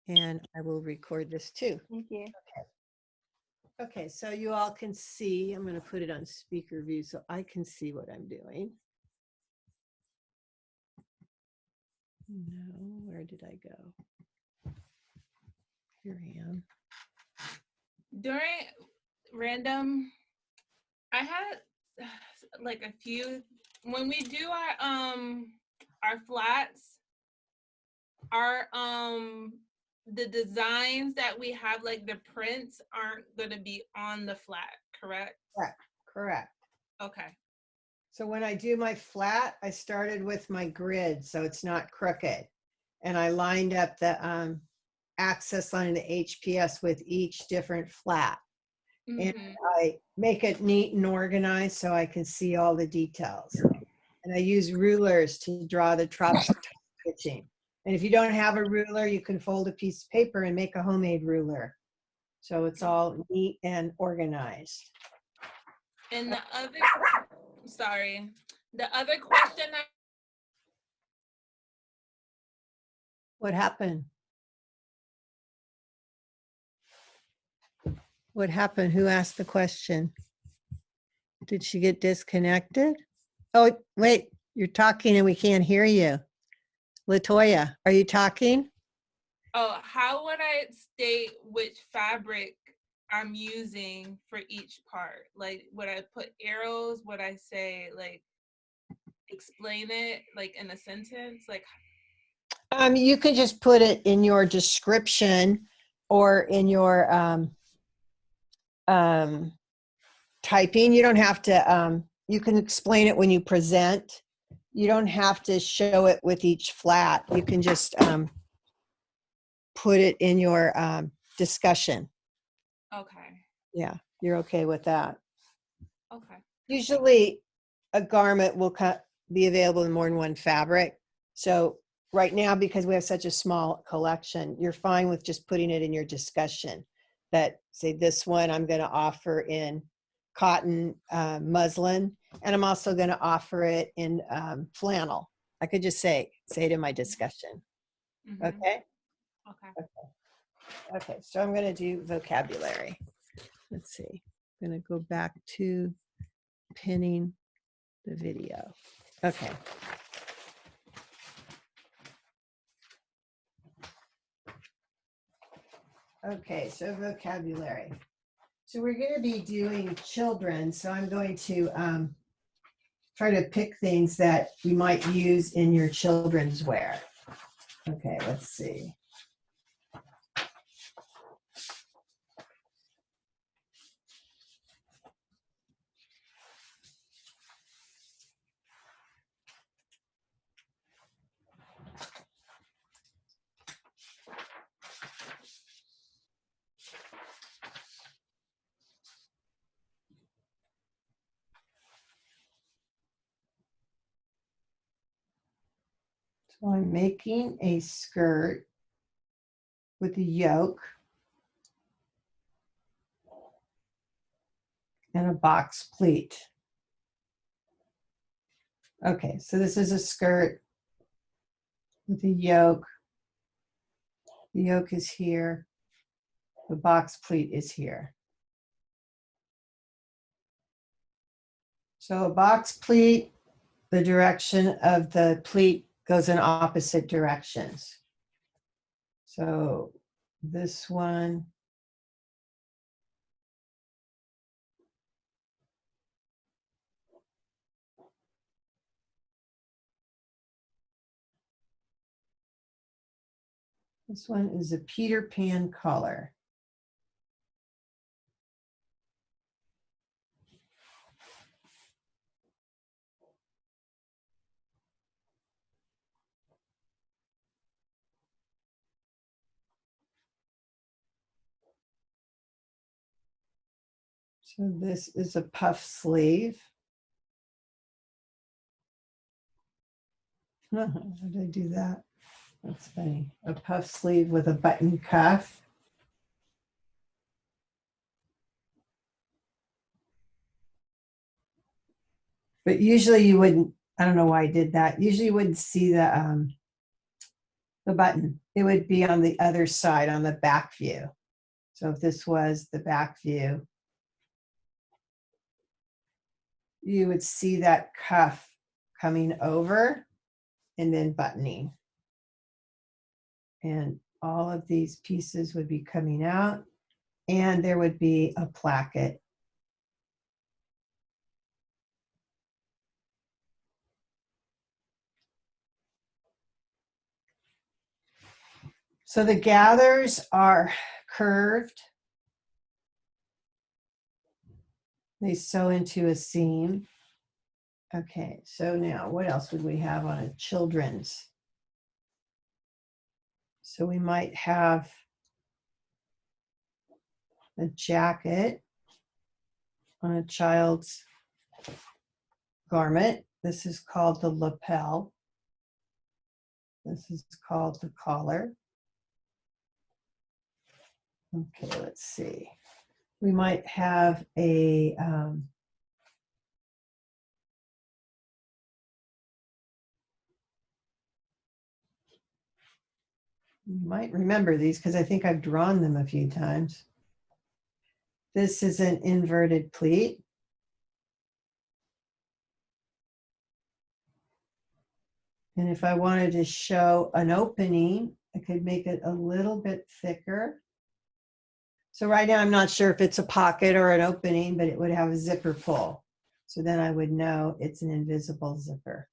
And I will record this too. Thank you. Okay, so you all can see, I'm going to put it on speaker view so I can see what I'm doing. No, where did I go? Here I am. During random, I had like a few, when we do our flats, our the designs that we have, like the prints, aren't going to be on the flat, correct? Correct. Okay. So when I do my flat, I started with my grid so it's not crooked. And I lined up the access line and the HPS with each different flat. And I make it neat and organized so I can see all the details. And I use rulers to draw the top stitching. And if you don't have a ruler, you can fold a piece of paper and make a homemade ruler. So it's all neat and organized. And the other, sorry, the other question What happened? What happened? Who asked the question? Did she get disconnected? Oh, wait, you're talking and we can't hear you. Latoya, are you talking? Oh, how would I state which fabric I'm using for each part? Like, would I put arrows? Would I say, like, explain it, like, in a sentence? Like, You can just put it in your description or in your typing. You don't have to, you can explain it when you present. You don't have to show it with each flat. You can just put it in your discussion. okay, Yeah, you're okay with that. okay. Usually a garment will be available in more than one fabric. So right now, because we have such a small collection, you're fine with just putting it in your discussion that say this one I'm going to offer in cotton muslin, and I'm also going to offer it in flannel. I could just say it in my discussion. Okay. Okay. Okay, so I'm going to do vocabulary. Let's see. I'm going to go back to pinning the video. Okay. Okay, so vocabulary. So we're going to be doing children. So I'm going to try to pick things that we might use in your children's wear. Okay, let's see. So I'm making a skirt with a yoke and a box pleat. Okay, so this is a skirt with a yoke. The yoke is here. The box pleat is here. So a box pleat, the direction of the pleat goes in opposite directions. So this one, this one is a Peter Pan color. So this is a puff sleeve. How did I do that? That's funny. A puff sleeve with a button cuff. But usually you wouldn't, I don't know why I did that. Usually you wouldn't see the the button. It would be on the other side, on the back view. So if this was the back view, you would see that cuff coming over and then buttoning. And all of these pieces would be coming out, and there would be a placket. So the gathers are curved. They sew into a seam. Okay, so now what else would we have on a children's? So we might have a jacket on a child's garment. This is called the lapel. This is called the collar. Okay, let's see. We might have a you might remember these because I think I've drawn them a few times. This is an inverted pleat. And if I wanted to show an opening, I could make it a little bit thicker. So right now I'm not sure if it's a pocket or an opening, but it would have a zipper pull. So then I would know it's an invisible zipper.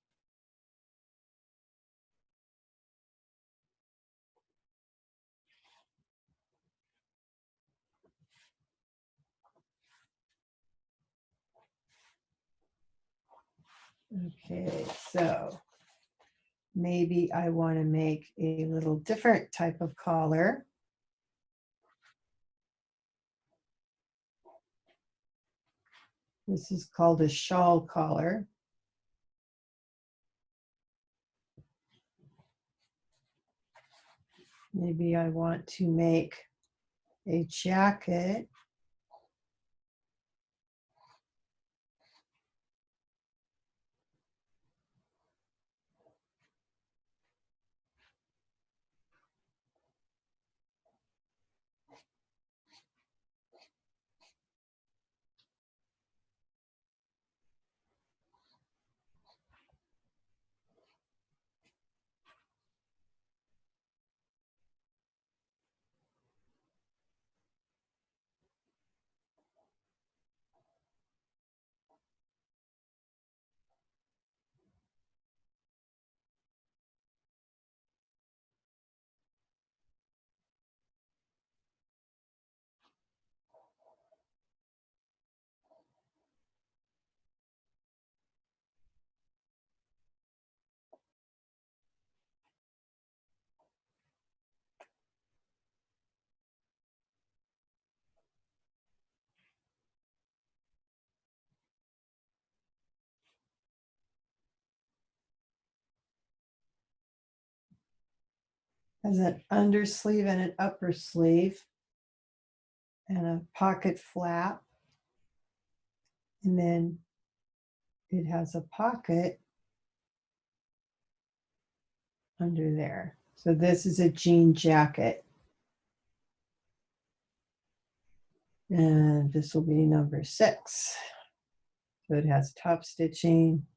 Okay, so maybe I want to make a little different type of collar. This is called a shawl collar. Maybe I want to make a jacket. Has an undersleeve and an upper sleeve and a pocket flap. And then it has a pocket under there. So this is a jean jacket. And this will be number 6. So it has top stitching.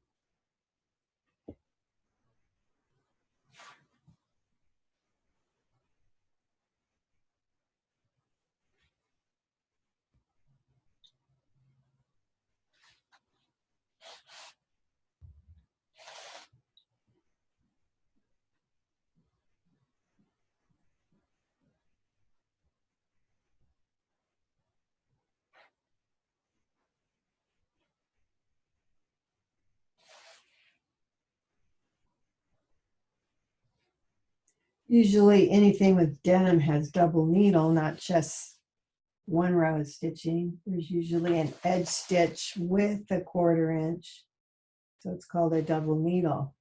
Usually anything with denim has double needle, not just one row of stitching. There's usually an edge stitch with a 1/4 inch. So it's called a double needle.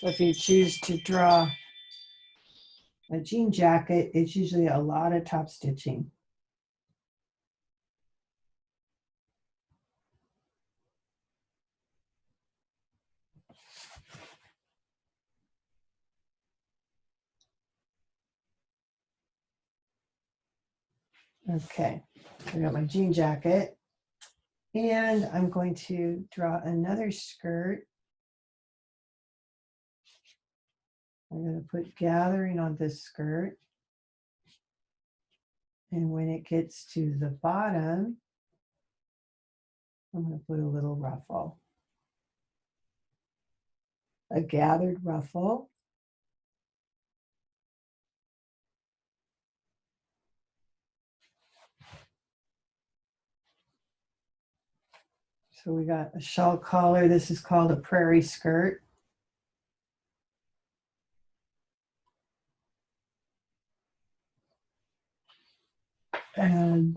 So if you choose to draw a jean jacket, it's usually a lot of top stitching. Okay, I got my jean jacket. And I'm going to draw another skirt. I'm going to put gathering on this skirt. And when it gets to the bottom, I'm going to put a little ruffle. A gathered ruffle. So we got a shawl collar. This is called a prairie skirt. And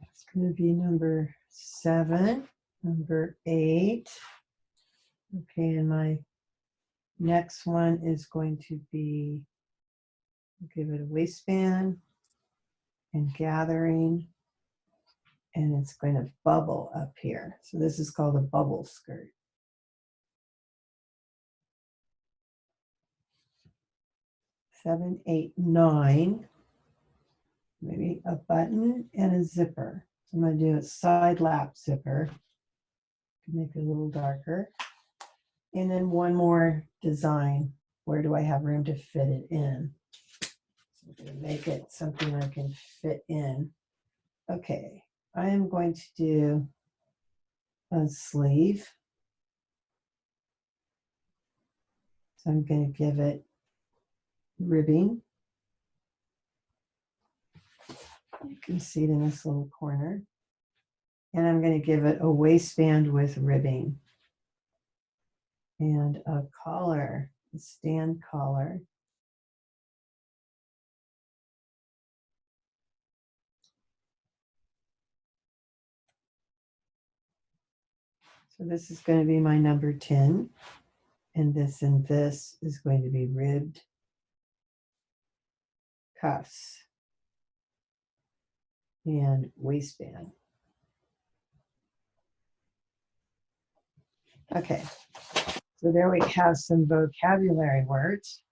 it's going to be number 7, number 8. Okay, and my next one is going to be, give it a waistband and gathering. And it's going to bubble up here. So this is called a bubble skirt. Seven, 8, 9. Maybe a button and a zipper. So I'm going to do a side lap zipper. Make it a little darker. And then one more design. Where do I have room to fit it in? So I'm going to make it something I can fit in. Okay, I am going to do a sleeve. So I'm going to give it ribbing. You can see it in this little corner. And I'm going to give it a waistband with ribbing. And a collar, a stand collar. So this is going to be my number 10. And this is going to be ribbed cuffs and waistband. Okay, so there we have some vocabulary words.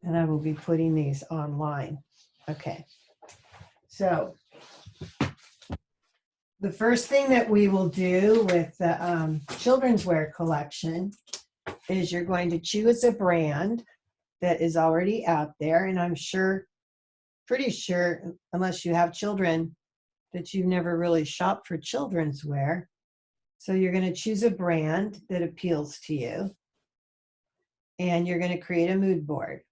And I will be putting these online. Okay, so the first thing that we will do with the children's wear collection is you're going to choose a brand that is already out there. And I'm pretty sure, unless you have children, that you've never really shopped for children's wear. So you're going to choose a brand that appeals to you. And you're going to create a mood board.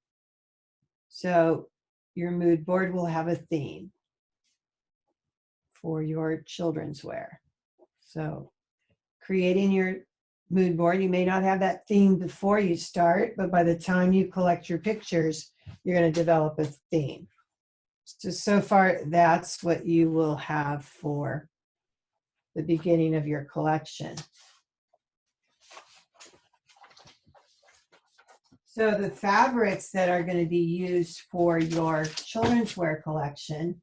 So your mood board will have a theme for your children's wear. So creating your mood board, you may not have that theme before you start, but by the time you collect your pictures, you're going to develop a theme. So far, that's what you will have for the beginning of your collection. So the fabrics that are going to be used for your children's wear collection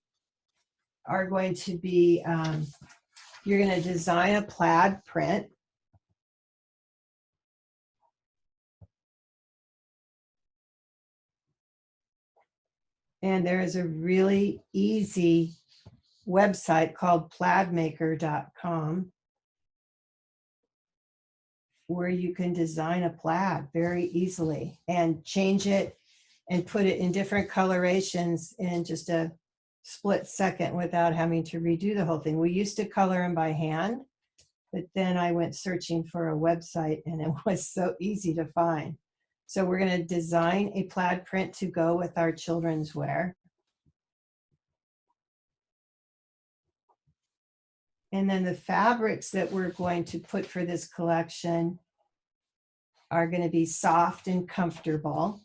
are going to be, you're going to design a plaid print. And there is a really easy website called plaidmaker.com where you can design a plaid very easily and change it and put it in different colorations in just a split second without having to redo the whole thing. We used to color them by hand, but then I went searching for a website and it was so easy to find. So we're going to design a plaid print to go with our children's wear. And then the fabrics that we're going to put for this collection are going to be soft and comfortable.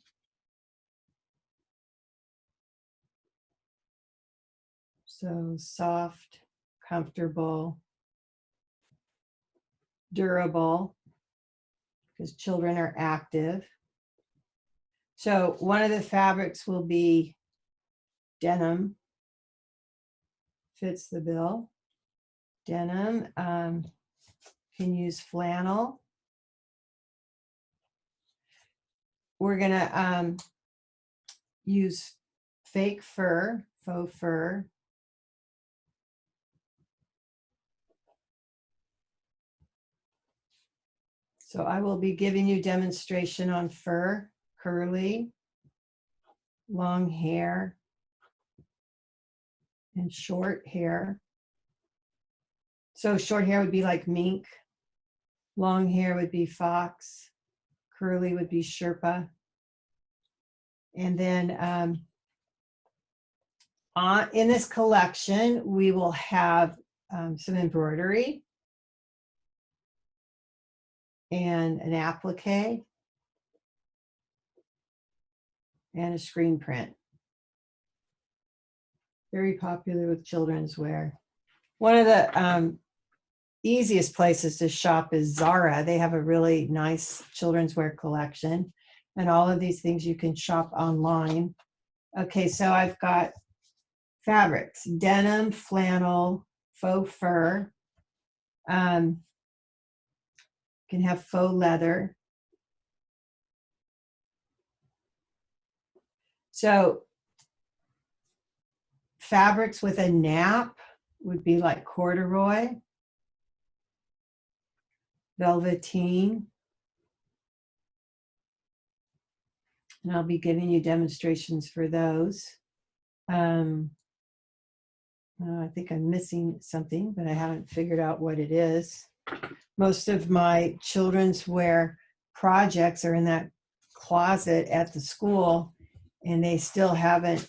So soft, comfortable, durable, because children are active. So one of the fabrics will be denim, fits the bill. Denim, can use flannel. We're gonna use fake fur, faux fur. So I will be giving you demonstration on fur, curly, long hair, and short hair. So short hair would be like mink, long hair would be fox, curly would be Sherpa. And then in this collection, we will have some embroidery and an applique and a screen print. Very popular with children's wear. One of the easiest places to shop is Zara. They have a really nice children's wear collection, and all of these things you can shop online. Okay, so I've got fabrics, denim, flannel, faux fur. Can have faux leather. So fabrics with a nap would be like corduroy, velveteen. And I'll be giving you demonstrations for those. I think I'm missing something, but I haven't figured out what it is. Most of my children's wear projects are in that closet at the school, and they still haven't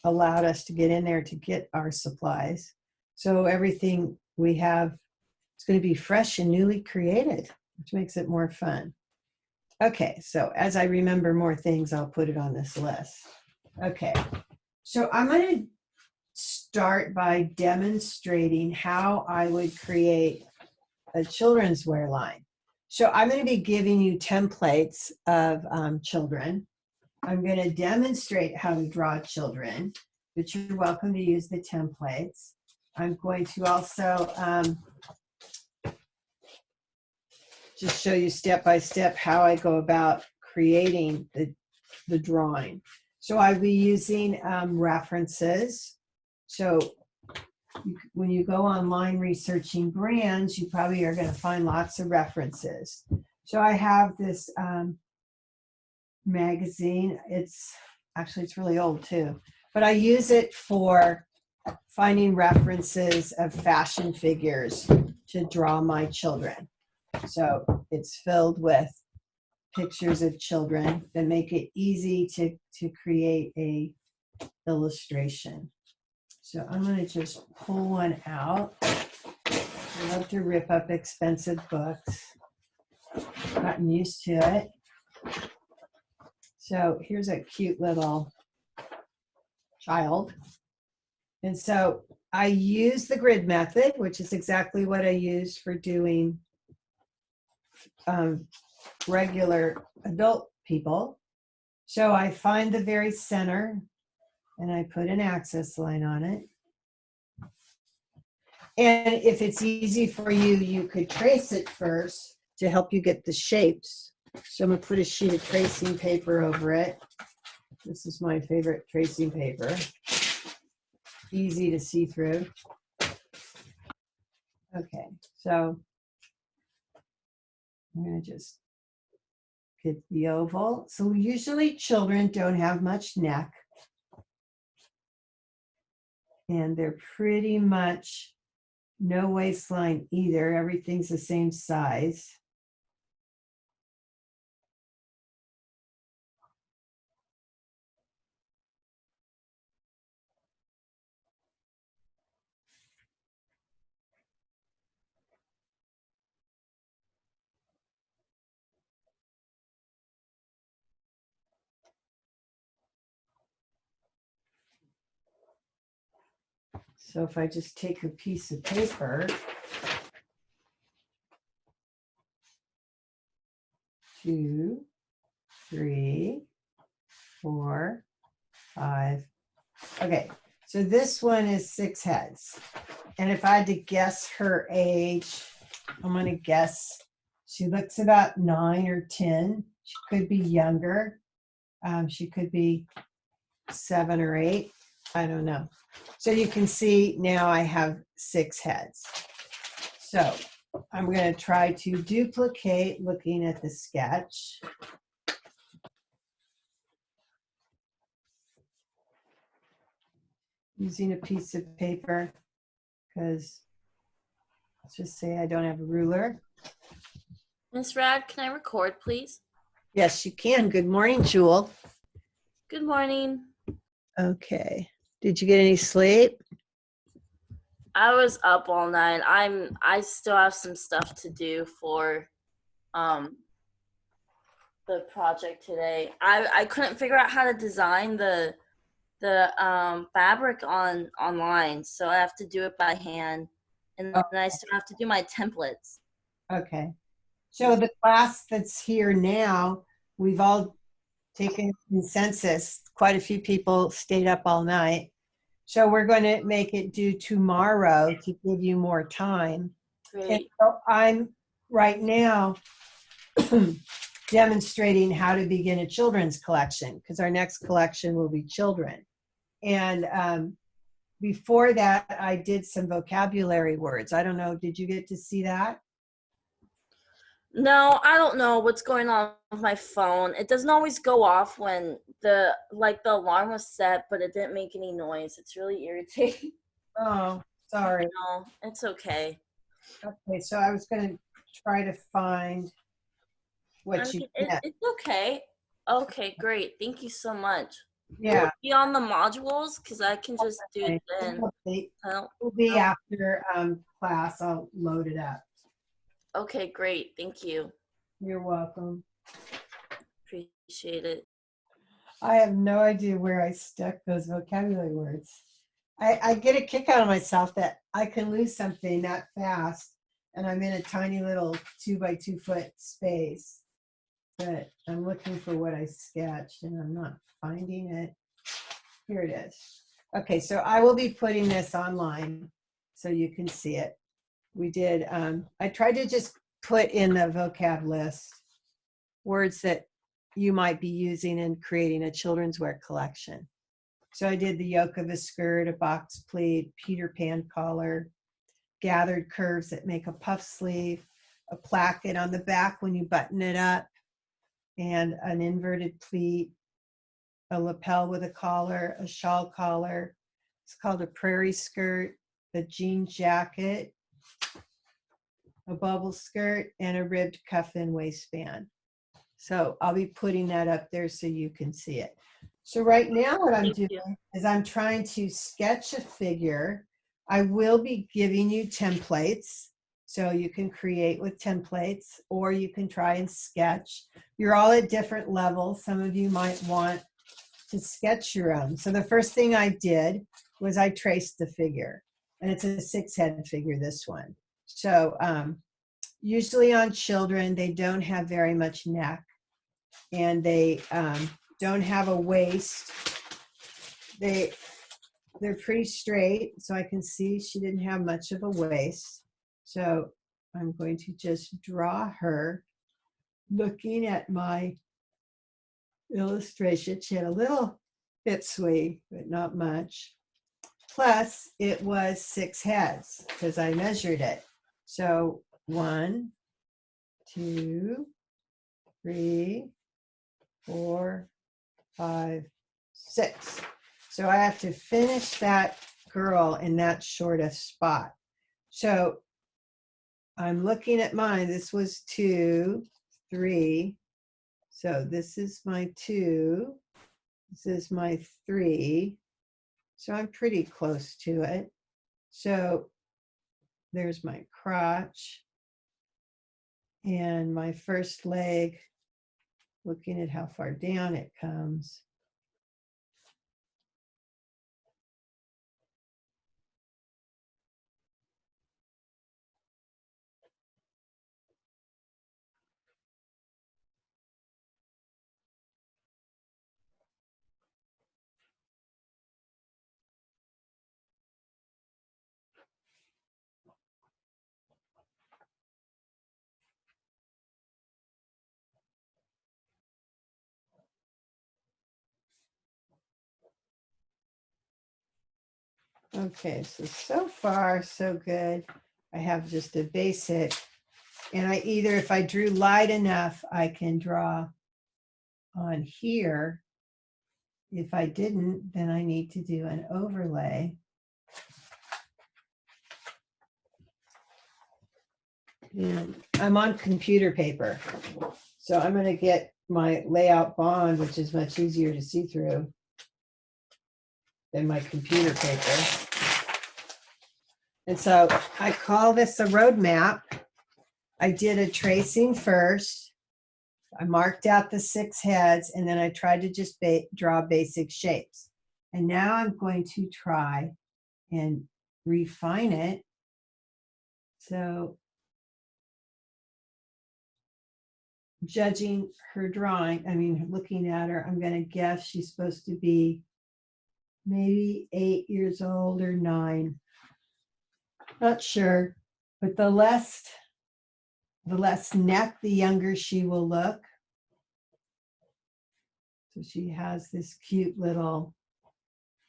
allowed us to get in there to get our supplies. So everything we have is going to be fresh and newly created, which makes it more fun. Okay, so as I remember more things, I'll put it on this list. Okay, so I'm going to start by demonstrating how I would create a children's wear line. So I'm going to be giving you templates of children. I'm going to demonstrate how to draw children, but you're welcome to use the templates. I'm going to also just show you step by step how I go about creating the drawing. So I'll be using references. So when you go online researching brands, you probably are going to find lots of references. So I have this magazine. It's really old too, but I use it for finding references of fashion figures to draw my children. So it's filled with pictures of children that make it easy to create a illustration. So I'm going to just pull one out. I love to rip up expensive books. Gotten used to it. So here's a cute little child. And so I use the grid method, which is exactly what I use for doing regular adult people. So I find the very center and I put an access line on it. And if it's easy for you, you could trace it first to help you get the shapes. So I'm going to put a sheet of tracing paper over it. This is my favorite tracing paper. Easy to see through. Okay, so I'm going to just get the oval. So usually children don't have much neck. And they're pretty much no waistline either. Everything's the same size. So if I just take a piece of paper, 2, 3, 4, 5. Okay, so this one is 6 heads. And if I had to guess her age, I'm going to guess she looks about 9 or 10. She could be younger. She could be 7 or 8. I don't know. So you can see now I have 6 heads. So I'm going to try to duplicate looking at the sketch. Using a piece of paper because let's just say I don't have a ruler. Miss Rad, can I record, please? Yes, you can. Good morning, Jewel. Good morning. Okay. Did you get any sleep? I was up all night. I still have some stuff to do for the project today. I couldn't figure out how to design the fabric online, so I have to do it by hand, and then I still have to do my templates. Okay. So the class that's here now, we've all taken consensus. Quite a few people stayed up all night. So we're going to make it due tomorrow to give you more time. And Great. so I'm right now demonstrating how to begin a children's collection because our next collection will be children. And before that, I did some vocabulary words. I don't know, did you get to see that? No, I don't know what's going on with my phone. It doesn't always go off when the alarm was set, but it didn't make any noise. It's really irritating. Oh, sorry. No, it's okay. Okay, so I was going to try to find what you meant. It's okay. Okay, great. Thank you so much. Will Yeah. it be on the modules? Because I can just do it then. It'll be after class. I'll load it up. Okay, great. Thank you. You're welcome. Appreciate it. I have no idea where I stuck those vocabulary words. I get a kick out of myself that I can lose something that fast and I'm in a tiny little 2 by 2 foot space. But I'm looking for what I sketched and I'm not finding it. Here it is. Okay, so I will be putting this online so you can see it. We did, I tried to just put in the vocab list words that you might be using in creating a children's wear collection. So I did the yoke of a skirt, a box pleat, Peter Pan collar, gathered curves that make a puff sleeve, a placket on the back when you button it up, and an inverted pleat, a lapel with a collar, a shawl collar. It's called a prairie skirt, a jean jacket, a bubble skirt, and a ribbed cuff-in waistband. So I'll be putting that up there so you can see it. So right now what I'm doing is I'm trying to sketch a figure. I will be giving you templates so you can create with templates or you can try and sketch. You're all at different levels. Some of you might want to sketch your own. So the first thing I did was I traced the figure, and it's a 6 head figure, this one. So usually on children, they don't have very much neck and they don't have a waist. They're pretty straight, so I can see she didn't have much of a waist. So I'm going to just draw her looking at my illustration. She had a little bit sway, but not much. Plus, it was 6 heads because I measured it. So 1, 2, 3, 4, 5, 6. So I have to finish that girl in that shortest spot. So I'm looking at mine. This was 2, 3. So this is my 2. This is my 3. So I'm pretty close to it. So there's my crotch and my first leg, looking at how far down it comes. Okay, so far, so good. I have just a basic, and I either, if I drew light enough, I can draw on here. If I didn't, then I need to do an overlay. And I'm on computer paper. So I'm going to get my layout bond, which is much easier to see through than my computer paper. And so I call this a roadmap. I did a tracing first. I marked out the 6 heads, and then I tried to just draw basic shapes. And now I'm going to try and refine it. So judging her drawing, I mean, looking at her, I'm going to guess she's supposed to be maybe 8 years old or 9. Not sure. But the less neck, the younger she will look. So she has this cute little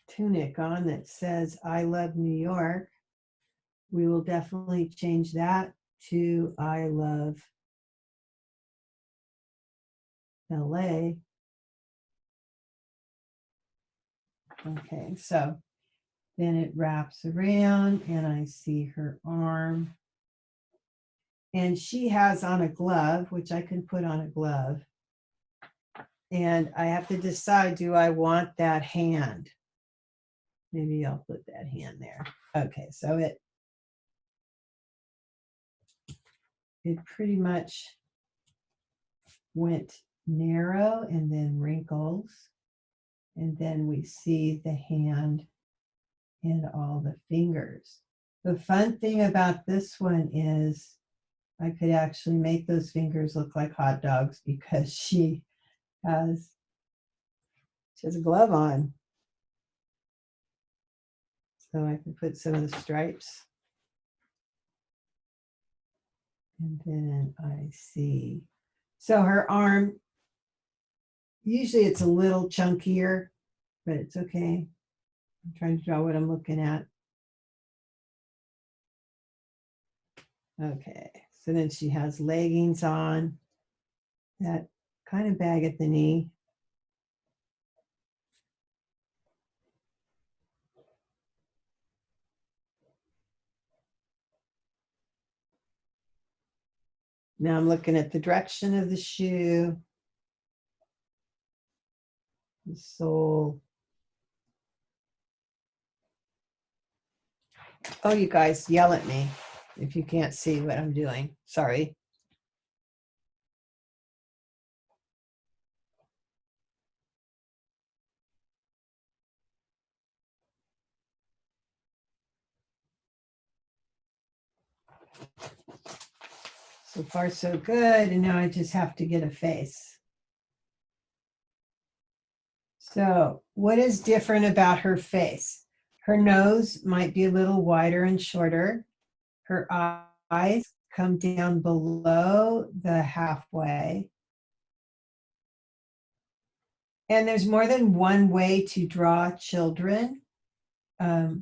tunic on that says, I love New York. We will definitely change that to I love LA. Okay, so then it wraps around and I see her arm. And she has on a glove, which I can put on a glove. And I have to decide, do I want that hand? Maybe I'll put that hand there. Okay, so it pretty much went narrow and then wrinkles. And then we see the hand and all the fingers. The fun thing about this one is I could actually make those fingers look like hot dogs because she has a glove on. So I can put some of the stripes. And then I see. So her arm, usually it's a little chunkier, but it's okay. I'm trying to draw what I'm looking at. Okay, so then she has leggings on that kind of bag at the knee. Now I'm looking at the direction of the shoe, the sole. Oh, you guys yell at me if you can't see what I'm doing. Sorry. So far, so good. And now I just have to get a face. So what is different about her face? Her nose might be a little wider and shorter. Her eyes come down below the halfway. And there's more than one way to draw children. You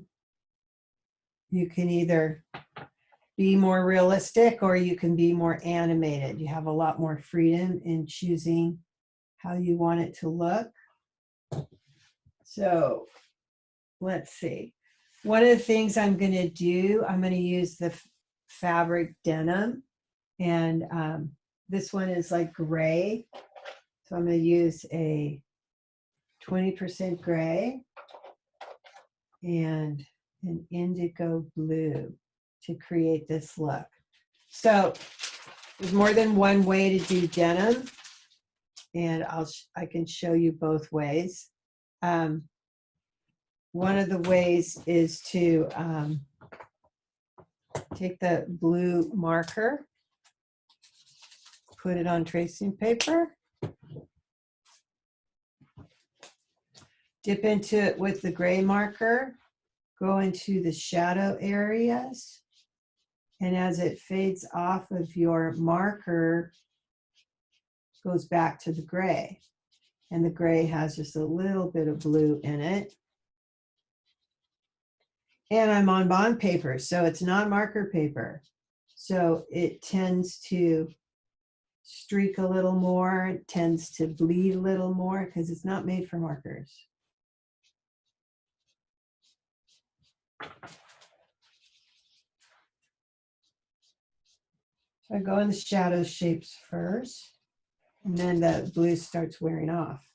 can either be more realistic or you can be more animated. You have a lot more freedom in choosing how you want it to look. So let's see. One of the things I'm going to do, I'm going to use the fabric denim. And this one is like gray. So I'm going to use a 20% gray and an indigo blue to create this look. So there's more than one way to do denim, and I can show you both ways. One of the ways is to take the blue marker, put it on tracing paper, dip into it with the gray marker, go into the shadow areas, and as it fades off of your marker, goes back to the gray. And the gray has just a little bit of blue in it. And I'm on bond paper, so it's not marker paper. So it tends to streak a little more, it tends to bleed a little more because it's not made for markers. So I go in the shadow shapes first, and then the blue starts wearing off.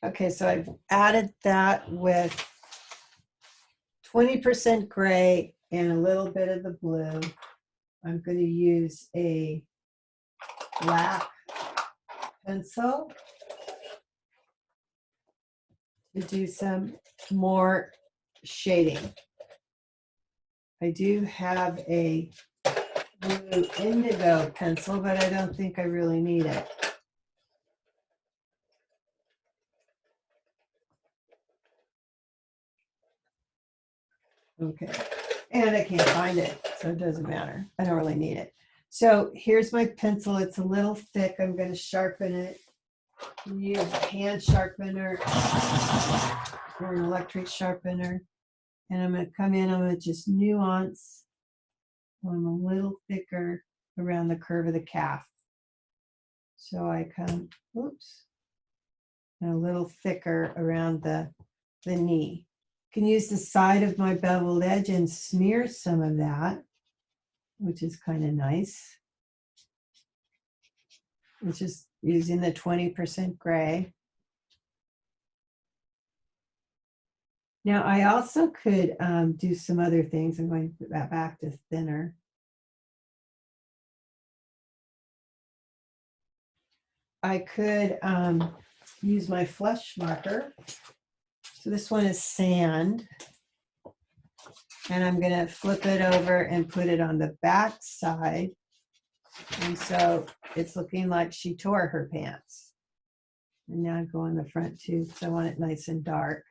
Okay, so I've added that with 20% gray and a little bit of the blue. I'm going to use a black pencil to do some more shading. I do have a blue indigo pencil, but I don't think I really need it. Okay, and I can't find it, so it doesn't matter. I don't really need it. So here's my pencil. It's a little thick. I'm going to sharpen it. Use a hand sharpener or an electric sharpener. And I'm going to come in, I'm going to just nuance. I'm a little thicker around the curve of the calf. So I come, oops, and a little thicker around the knee. Can use the side of my beveled edge and smear some of that, which is kind of nice. It's just using the 20% gray. Now I also could do some other things. I'm going to put that back to thinner. I could use my flesh marker. So this one is sand. And I'm going to flip it over and put it on the back side. And so it's looking like she tore her pants. And now I go on the front too, because I want it nice and dark.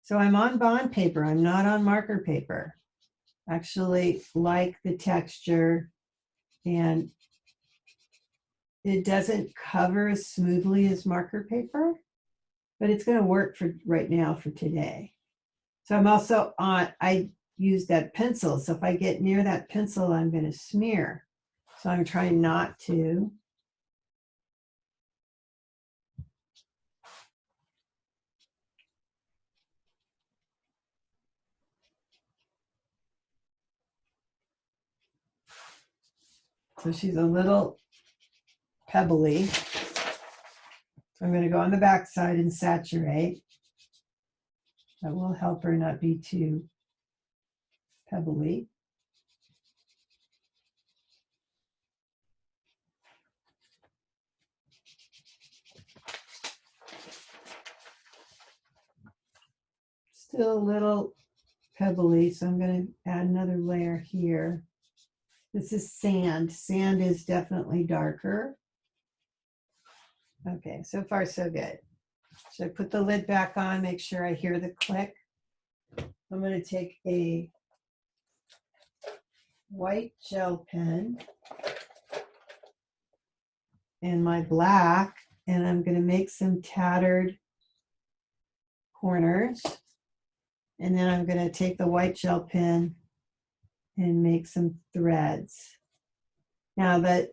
So I'm on bond paper. I'm not on marker paper. Actually like the texture, and it doesn't cover as smoothly as marker paper, but it's going to work for right now for today. So I'm also on, I use that pencil. So if I get near that pencil, I'm going to smear. So I'm trying not to. So she's a little pebbly. So I'm going to go on the back side and saturate. That will help her not be too pebbly. Still a little pebbly, so I'm going to add another layer here. This is sand. Sand is definitely darker. Okay, so far so good. So I put the lid back on, make sure I hear the click. I'm going to take a white gel pen and my black, and I'm going to make some tattered corners. And then I'm going to take the white gel pen and make some threads. Now the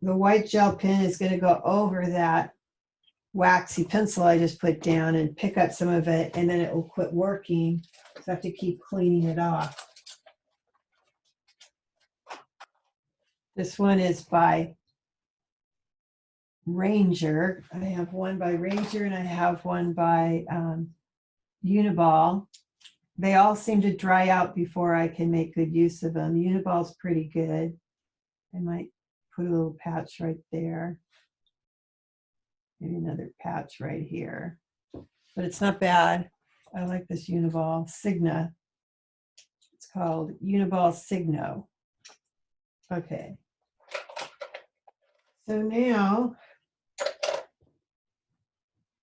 white gel pen is going to go over that waxy pencil I just put down and pick up some of it, and then it will quit working. So I have to keep cleaning it off. This one is by Ranger. I have one by Ranger and I have one by Uniball. They all seem to dry out before I can make good use of them. Uniball's pretty good. I might put a little patch right there. Maybe another patch right here. But it's not bad. I like this Uniball Signa. It's called Uniball Signo. Okay. So now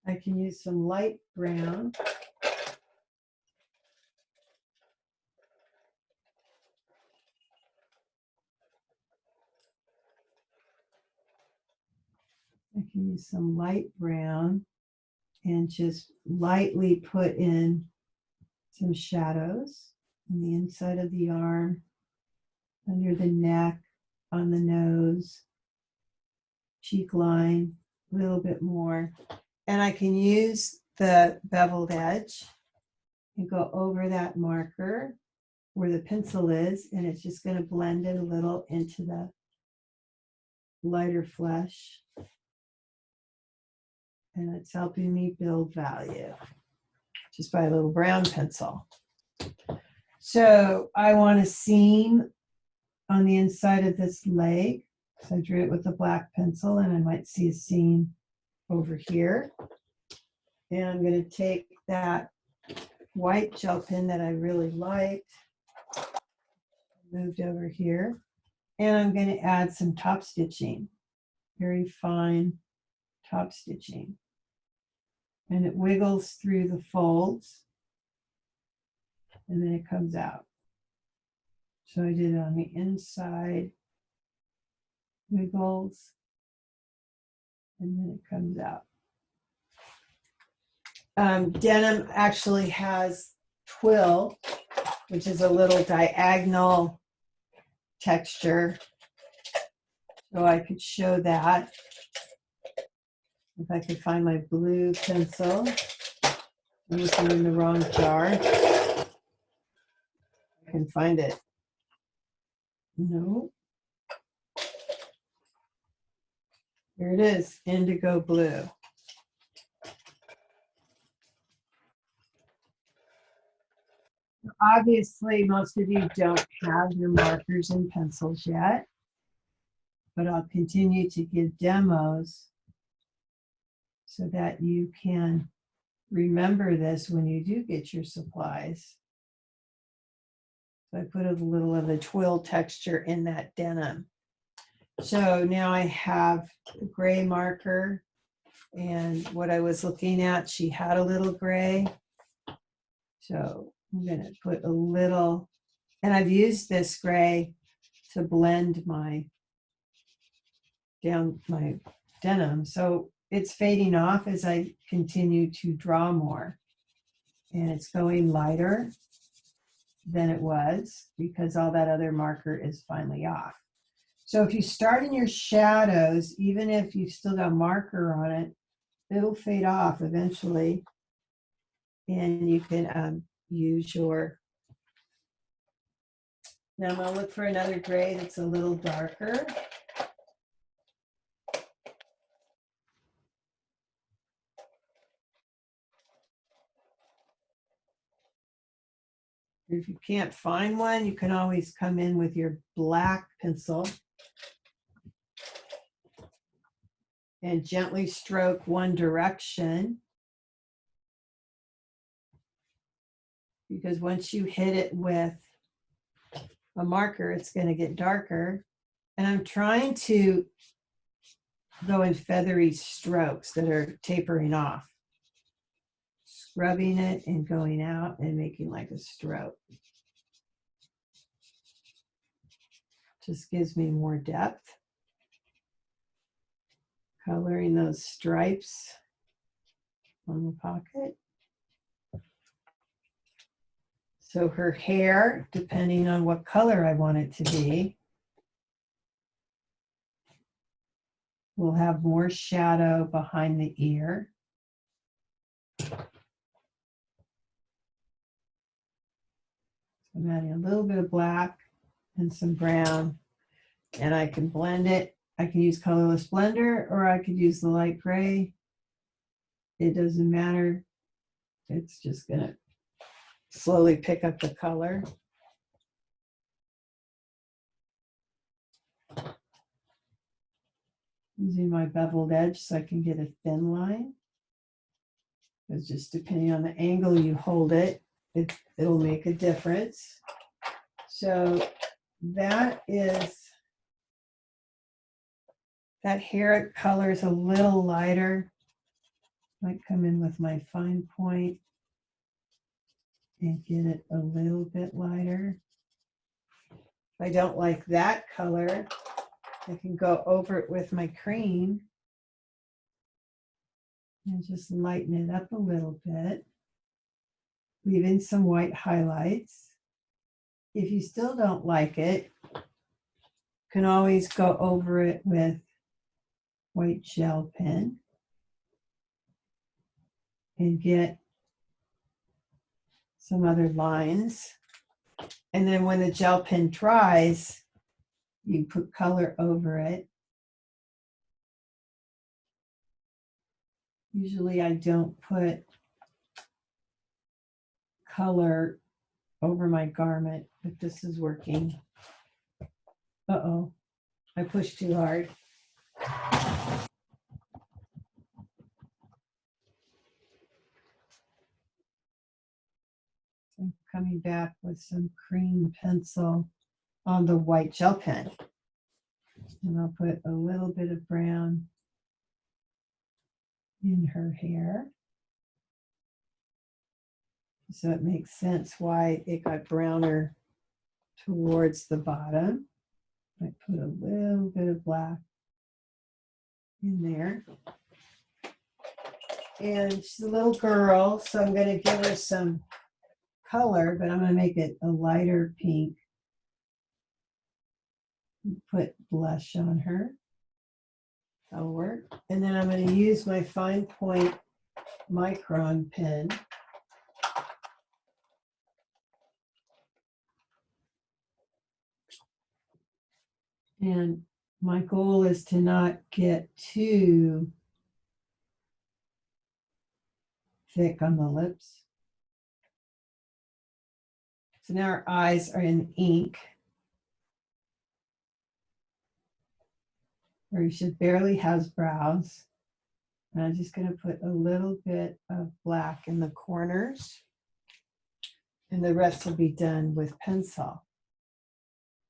I can use some light brown. I can use some light brown and just lightly put in some shadows on the inside of the arm, under the neck, on the nose, cheek line, a little bit more. And I can use the beveled edge and go over that marker where the pencil is, and it's just going to blend it a little into the lighter flesh. And it's helping me build value just by a little brown pencil. So I want a seam on the inside of this leg. So I drew it with a black pencil, and I might see a seam over here. And I'm going to take that white gel pen that I really liked, moved over here, and I'm going to add some top stitching, very fine top stitching. And it wiggles through the folds, and then it comes out. So I did it on the inside, wiggles, and then it comes out. Denim actually has twill, which is a little diagonal texture. So I could show that. If I could find my blue pencil. I'm looking in the wrong jar. I can find it. No. Here it is, indigo blue. Obviously, most of you don't have your markers and pencils yet, but I'll continue to give demos so that you can remember this when you do get your supplies. So I put a little of the twill texture in that denim. So now I have the gray marker, and what I was looking at, she had a little gray. So I'm going to put a little, and I've used this gray to blend my denim. So it's fading off as I continue to draw more, and it's going lighter than it was because all that other marker is finally off. So if you start in your shadows, even if you've still got marker on it, it'll fade off eventually, and you can use your, now I'm going to look for another gray that's a little darker. If you can't find one, you can always come in with your black pencil and gently stroke one direction. Because once you hit it with a marker, it's going to get darker. And I'm trying to go in feathery strokes that are tapering off. Scrubbing it and going out and making like a stroke. Just gives me more depth. Coloring those stripes on the pocket. So her hair, depending on what color I want it to be, will have more shadow behind the ear. I'm adding a little bit of black and some brown, and I can blend it. I can use colorless blender, or I could use the light gray. It doesn't matter. It's just gonna slowly pick up the color. Using my beveled edge so I can get a thin line. Because just depending on the angle you hold it, it'll make a difference. So that hair color is a little lighter. Might come in with my fine point and get it a little bit lighter. If I don't like that color, I can go over it with my cream and just lighten it up a little bit, leaving some white highlights. If you still don't like it, you can always go over it with white gel pen and get some other lines. And then when the gel pen dries, you put color over it. Usually I don't put color over my garment, but this is working. Uh-oh, I pushed too hard. I'm coming back with some cream pencil on the white gel pen. And I'll put a little bit of brown in her hair. So it makes sense why it got browner towards the bottom. I put a little bit of black in there. And she's a little girl, so I'm going to give her some color, but I'm going to make it a lighter pink. Put blush on her. That'll work. And then I'm going to use my fine point micron pen. And my goal is to not get too thick on the lips. So now our eyes are in ink. Where she barely has brows. And I'm just going to put a little bit of black in the corners. And the rest will be done with pencil.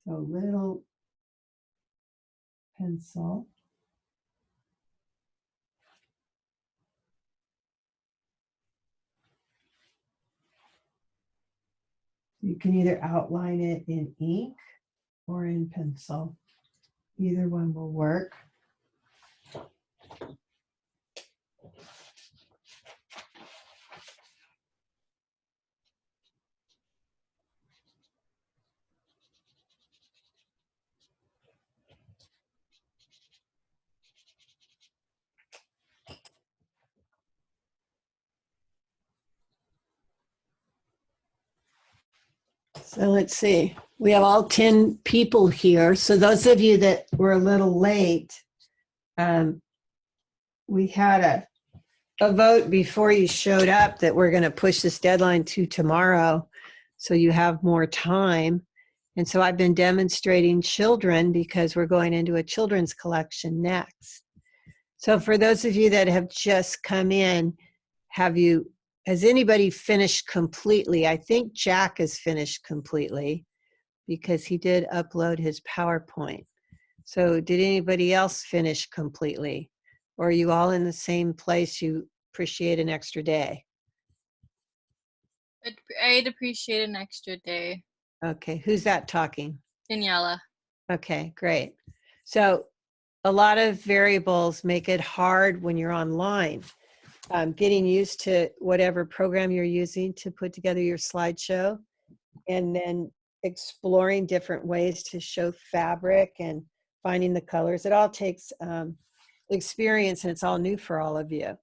So a little pencil. You can either outline it in ink or in pencil. Either one will work. So let's see. We have all 10 people here. So those of you that were a little late, we had a vote before you showed up that we're going to push this deadline to tomorrow so you have more time. And so I've been demonstrating children because we're going into a children's collection next. So for those of you that have just come in, has anybody finished completely? I think Jack is finished completely because he did upload his PowerPoint. So did anybody else finish completely? Or are you all in the same place? You appreciate an extra day? I'd appreciate an extra day. Okay, who's that talking? Daniela. Okay, great. So a lot of variables make it hard when you're online. Getting used to whatever program you're using to put together your slideshow, and then exploring different ways to show fabric and finding the colors. It all takes experience, and it's all new for all of you.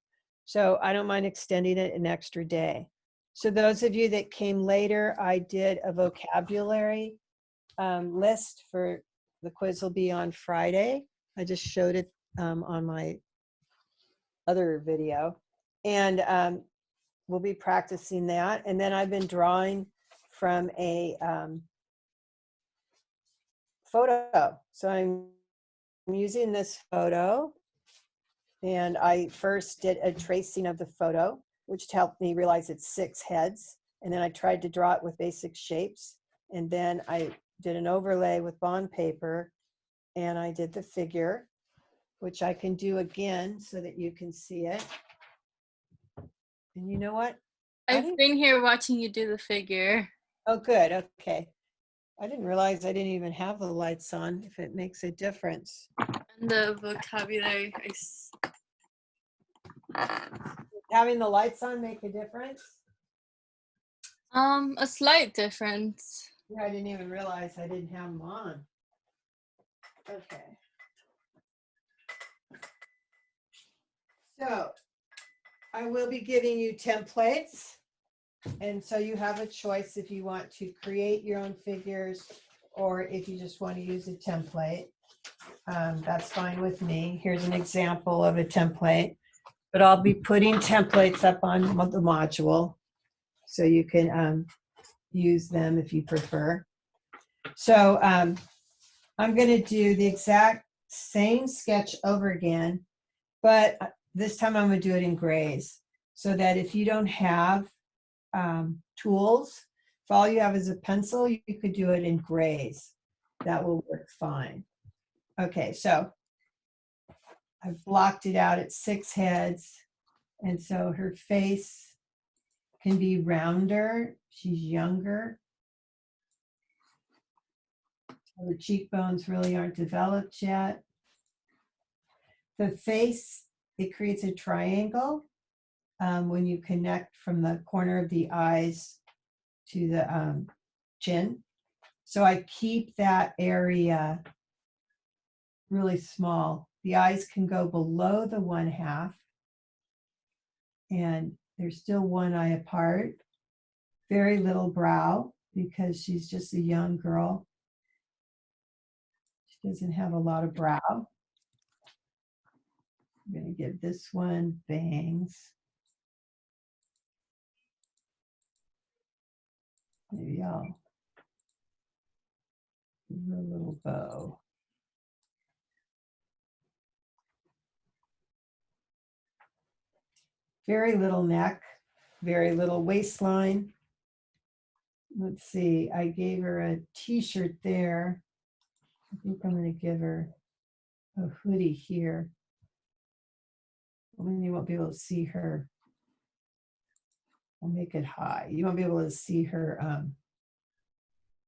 So I don't mind extending it an extra day. So those of you that came later, I did a vocabulary list for the quiz will be on Friday. I just showed it on my other video. And we'll be practicing that. And then I've been drawing from a photo. So I'm using this photo And I first did a tracing of the photo, which helped me realize it's 6 heads. And then I tried to draw it with basic shapes. And then I did an overlay with bond paper, and I did the figure, which I can do again so that you can see it. And you know what? I've been here watching you do the figure. Oh, good. Okay. I didn't realize I didn't even have the lights on, if it makes a difference. And the vocabulary. Having the lights on make a difference? A slight difference. Yeah, I didn't even realize I didn't have them on. Okay. So I will be giving you templates. And so you have a choice if you want to create your own figures or if you just want to use a template. That's fine with me. Here's an example of a template, but I'll be putting templates up on the module so you can use them if you prefer. So I'm going to do the exact same sketch over again, but this time I'm going to do it in grays so that if you don't have tools, if all you have is a pencil, you could do it in grays. That will work fine. Okay, so I've blocked it out at 6 heads. And so her face can be rounder. She's younger. Her cheekbones really aren't developed yet. The face, it creates a triangle when you connect from the corner of the eyes to the chin. So I keep that area really small. The eyes can go below the 1/2, and they're still one eye apart. Very little brow because she's just a young girl. She doesn't have a lot of brow. I'm going to give this one bangs. Maybe I'll give her a little bow. Very little neck, very little waistline. Let's see, I gave her a t-shirt there. I think I'm going to give her a hoodie here. Well, then you won't be able to see her. I'll make it high. You won't be able to see her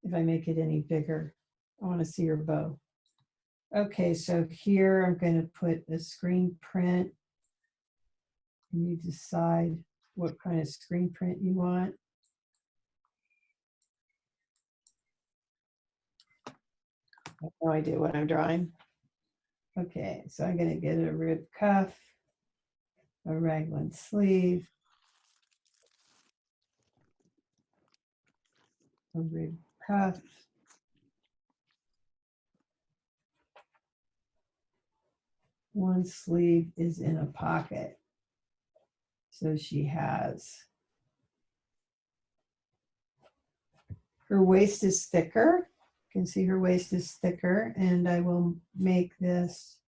if I make it any bigger. I want to see her bow. Okay, so here I'm going to put a screen print. And you decide what kind of screen print you want. I have no idea what I'm drawing. Okay, so I'm going to get a rib cuff, a raglan sleeve, a rib cuff, one sleeve is in a pocket. So she has, her waist is thicker. You can see her waist is thicker, and I will make this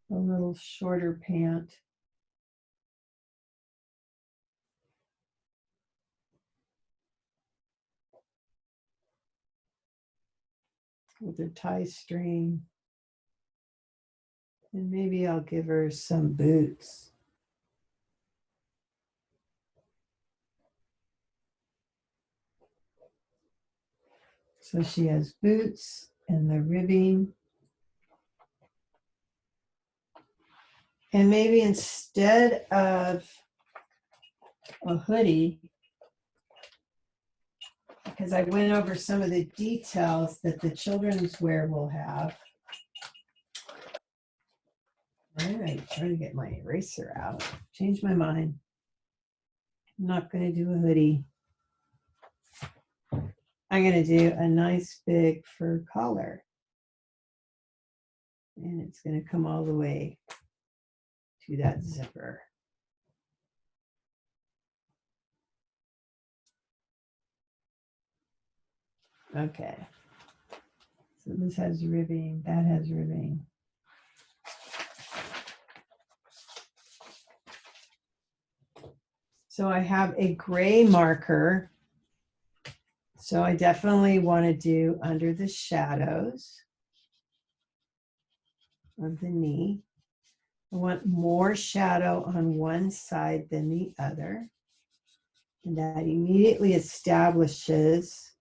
a little shorter pant. With a tie string. And maybe I'll give her some boots. So she has boots and the ribbing. And maybe instead of a hoodie, because I went over some of the details that the children's wear will have. All right, trying to get my eraser out. Change my mind. I'm not going to do a hoodie. I'm going to do a nice big fur collar. And it's going to come all the way to that zipper. Okay. So this has ribbing, that has ribbing. So I have a gray marker. So I definitely want to do under the shadows of the knee. I want more shadow on one side than the other. And that immediately establishes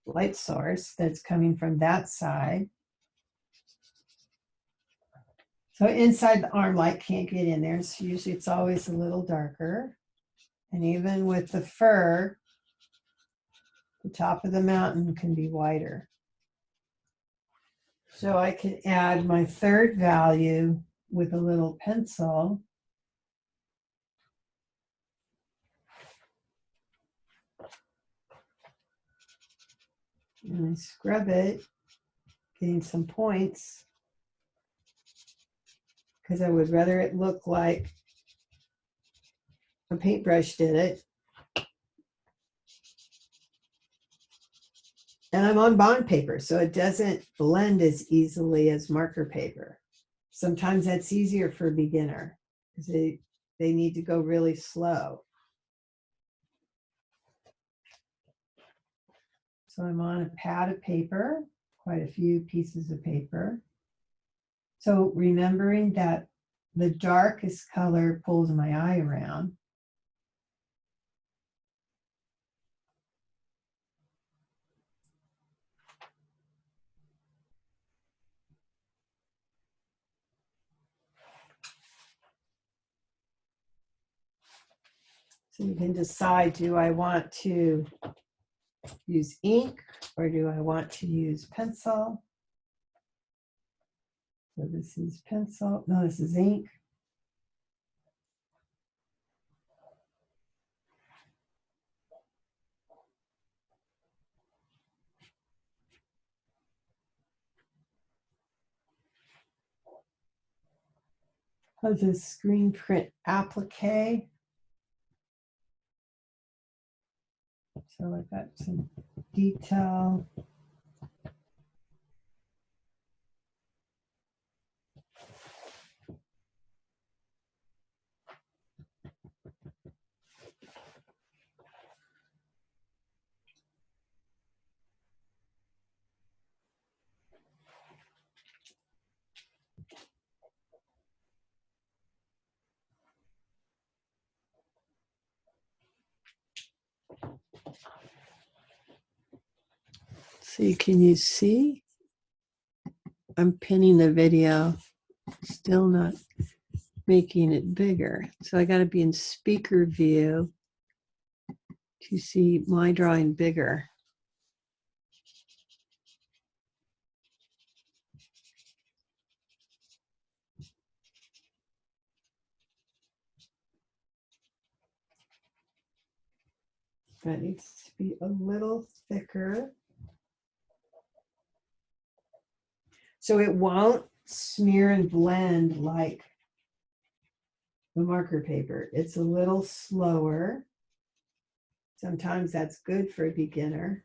light source that's coming from that side. So inside the arm, light can't get in there. So usually it's always a little darker. And even with the fur, the top of the mountain can be whiter. So I can add my third value with a little pencil. And I scrub it, getting some points, because I would rather it look like a paintbrush did it. And I'm on bond paper, so it doesn't blend as easily as marker paper. Sometimes that's easier for a beginner because they need to go really slow. So I'm on a pad of paper, quite a few pieces of paper. So remembering that the darkest color pulls my eye around. So you can decide, do I want to use ink or do I want to use pencil? So this is pencil, no, this is ink. How's this screen print applique? So I've got some detail. See, can you see? I'm pinning the video, still not making it bigger. So I got to be in speaker view to see my drawing bigger. That needs to be a little thicker. So it won't smear and blend like the marker paper. It's a little slower. Sometimes that's good for a beginner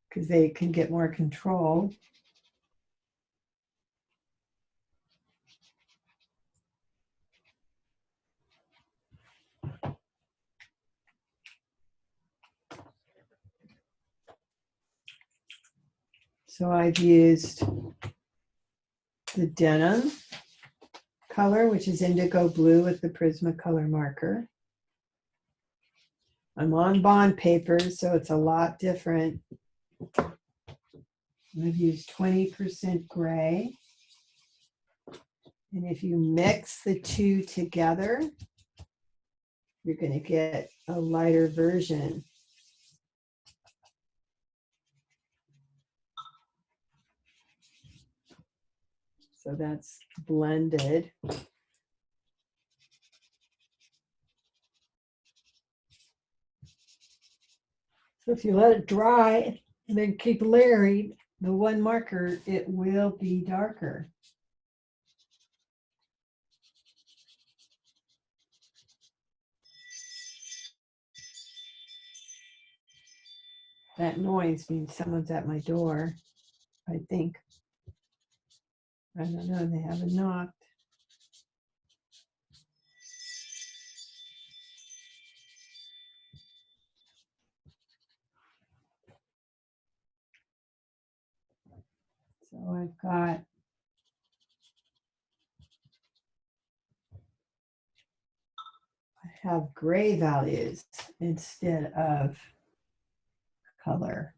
because they can get more control. So I've used the denim color, which is indigo blue with the Prismacolor marker. I'm on bond paper, so it's a lot different. I've used 20% gray. And if you mix the two together, you're going to get a lighter version. So that's blended. So if you let it dry and then keep layering the one marker, it will be darker. That noise means someone's at my door, I think. I don't know, they haven't knocked. So I've got I have gray values instead of color.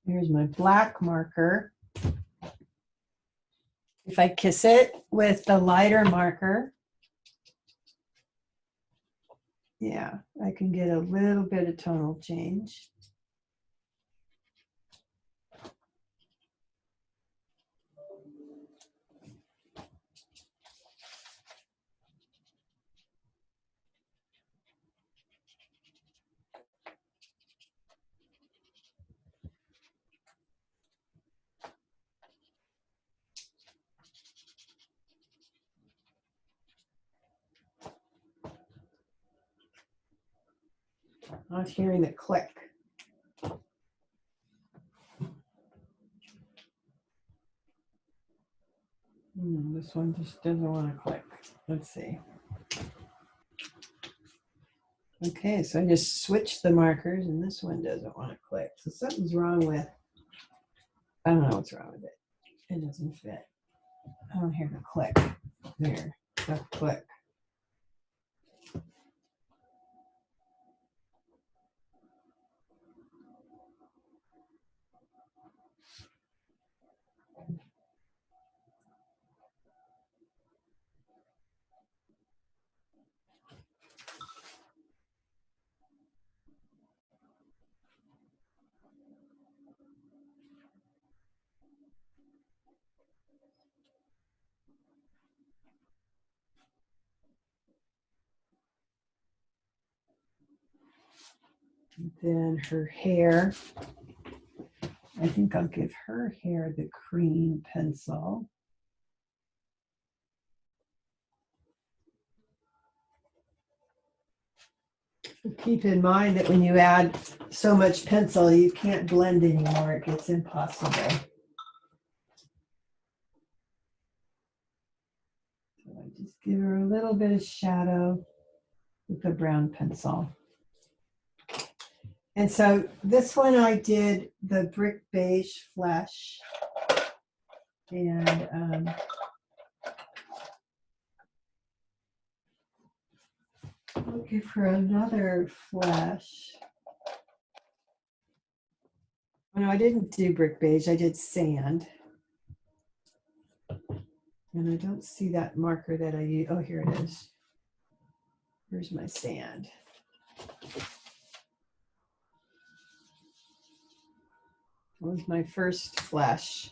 Here's my black marker. If I kiss it with the lighter marker, yeah, I can get a little bit of tonal change. I was hearing the click. This one just doesn't want to click. Let's see. Okay, so I just switched the markers and this one doesn't want to click. So something's wrong with, I don't know what's wrong with it. It doesn't fit. I don't hear the click. There, that click. Then her hair, I think I'll give her hair the cream pencil. Keep in mind that when you add so much pencil, you can't blend anymore. It gets impossible. So I just give her a little bit of shadow with the brown pencil. And so this one I did the brick beige flesh, and I'll give her another flesh. Oh, no, I didn't do brick beige, I did sand. And I don't see that marker that I used. Oh, here it is. Here's my sand. That was my first flesh.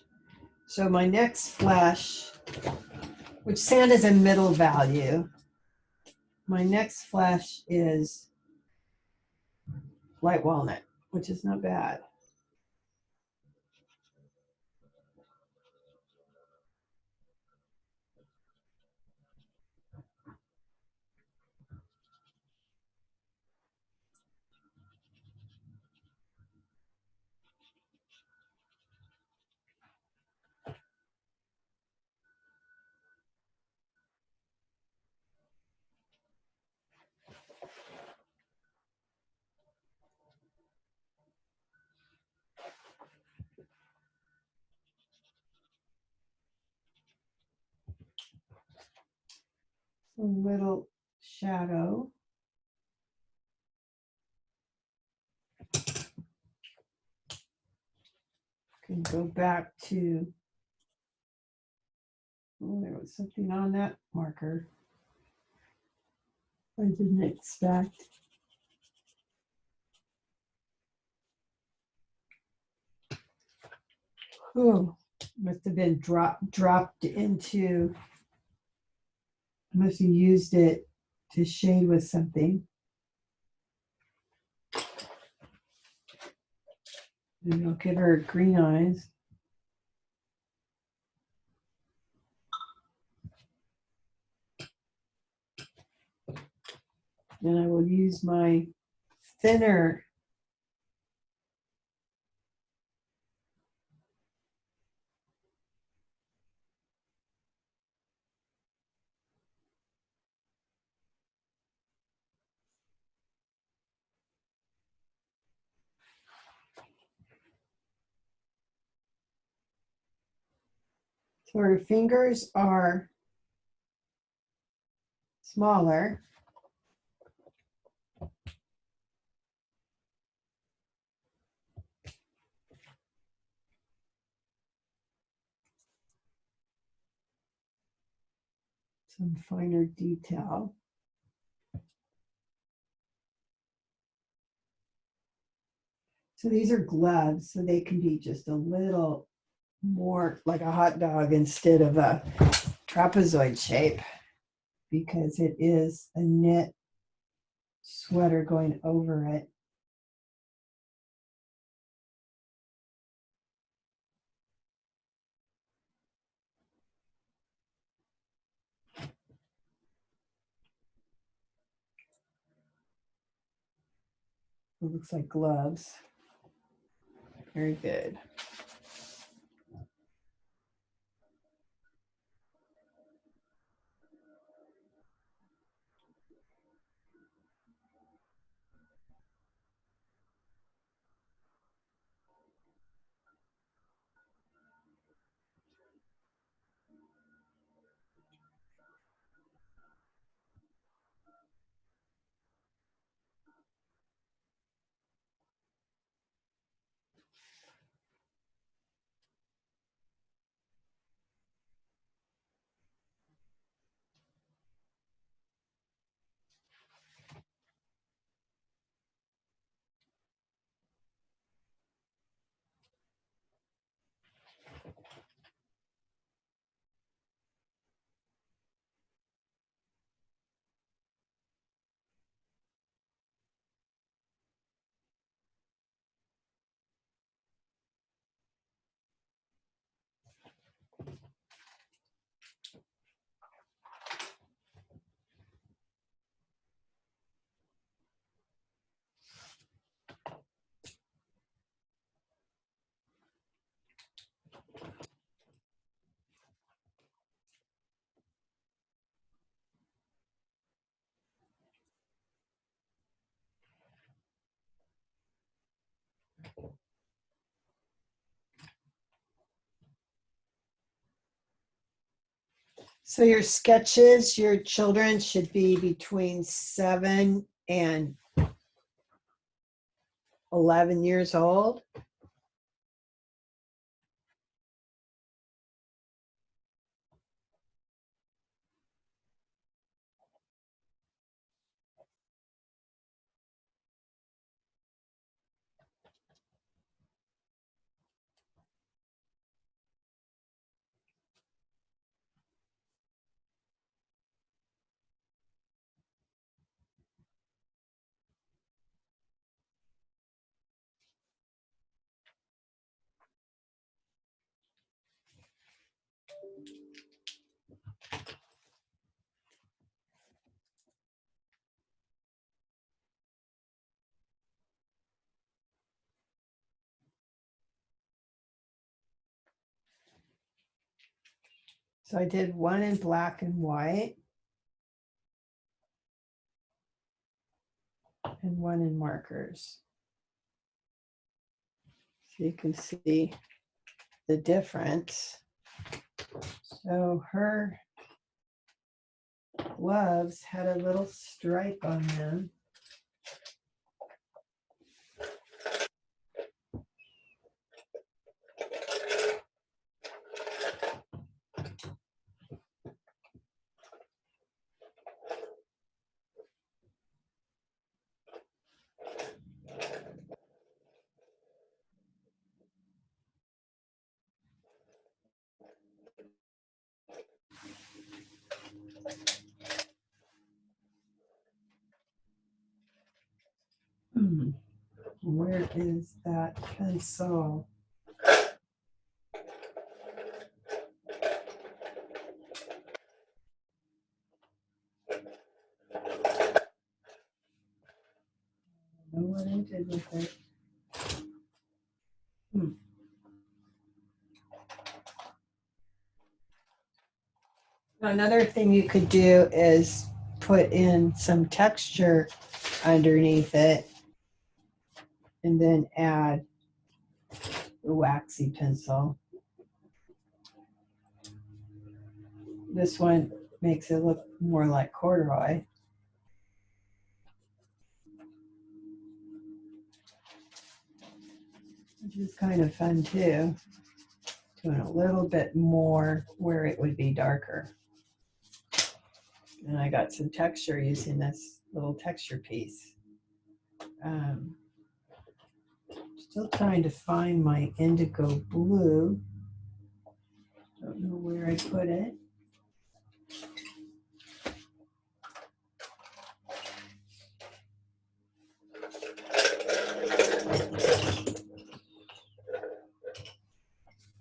So my next flesh, which sand is a middle value, my next flesh is light walnut, which is not bad. A little shadow. Can go back to, oh, there was something on that marker I didn't expect. Oh, must have been dropped into, must have used it to shade with something. Maybe I'll give her green eyes. And I will use my thinner so her fingers are smaller. Some finer detail. So these are gloves, so they can be just a little more like a hot dog instead of a trapezoid shape, because it is a knit sweater going over it. It looks like gloves. Very good. So your sketches, your children should be between 7 and 11 years old. So I did one in black and white and one in markers. So you can see the difference. So her gloves had a little stripe on them. Where is that pencil? I don't know what I did with it. Another thing you could do is put in some texture underneath it and then add the waxy pencil. This one makes it look more like corduroy. Which is kind of fun too. Doing a little bit more where it would be darker. And I got some texture using this little texture piece. Still trying to find my indigo blue. Don't know where I put it.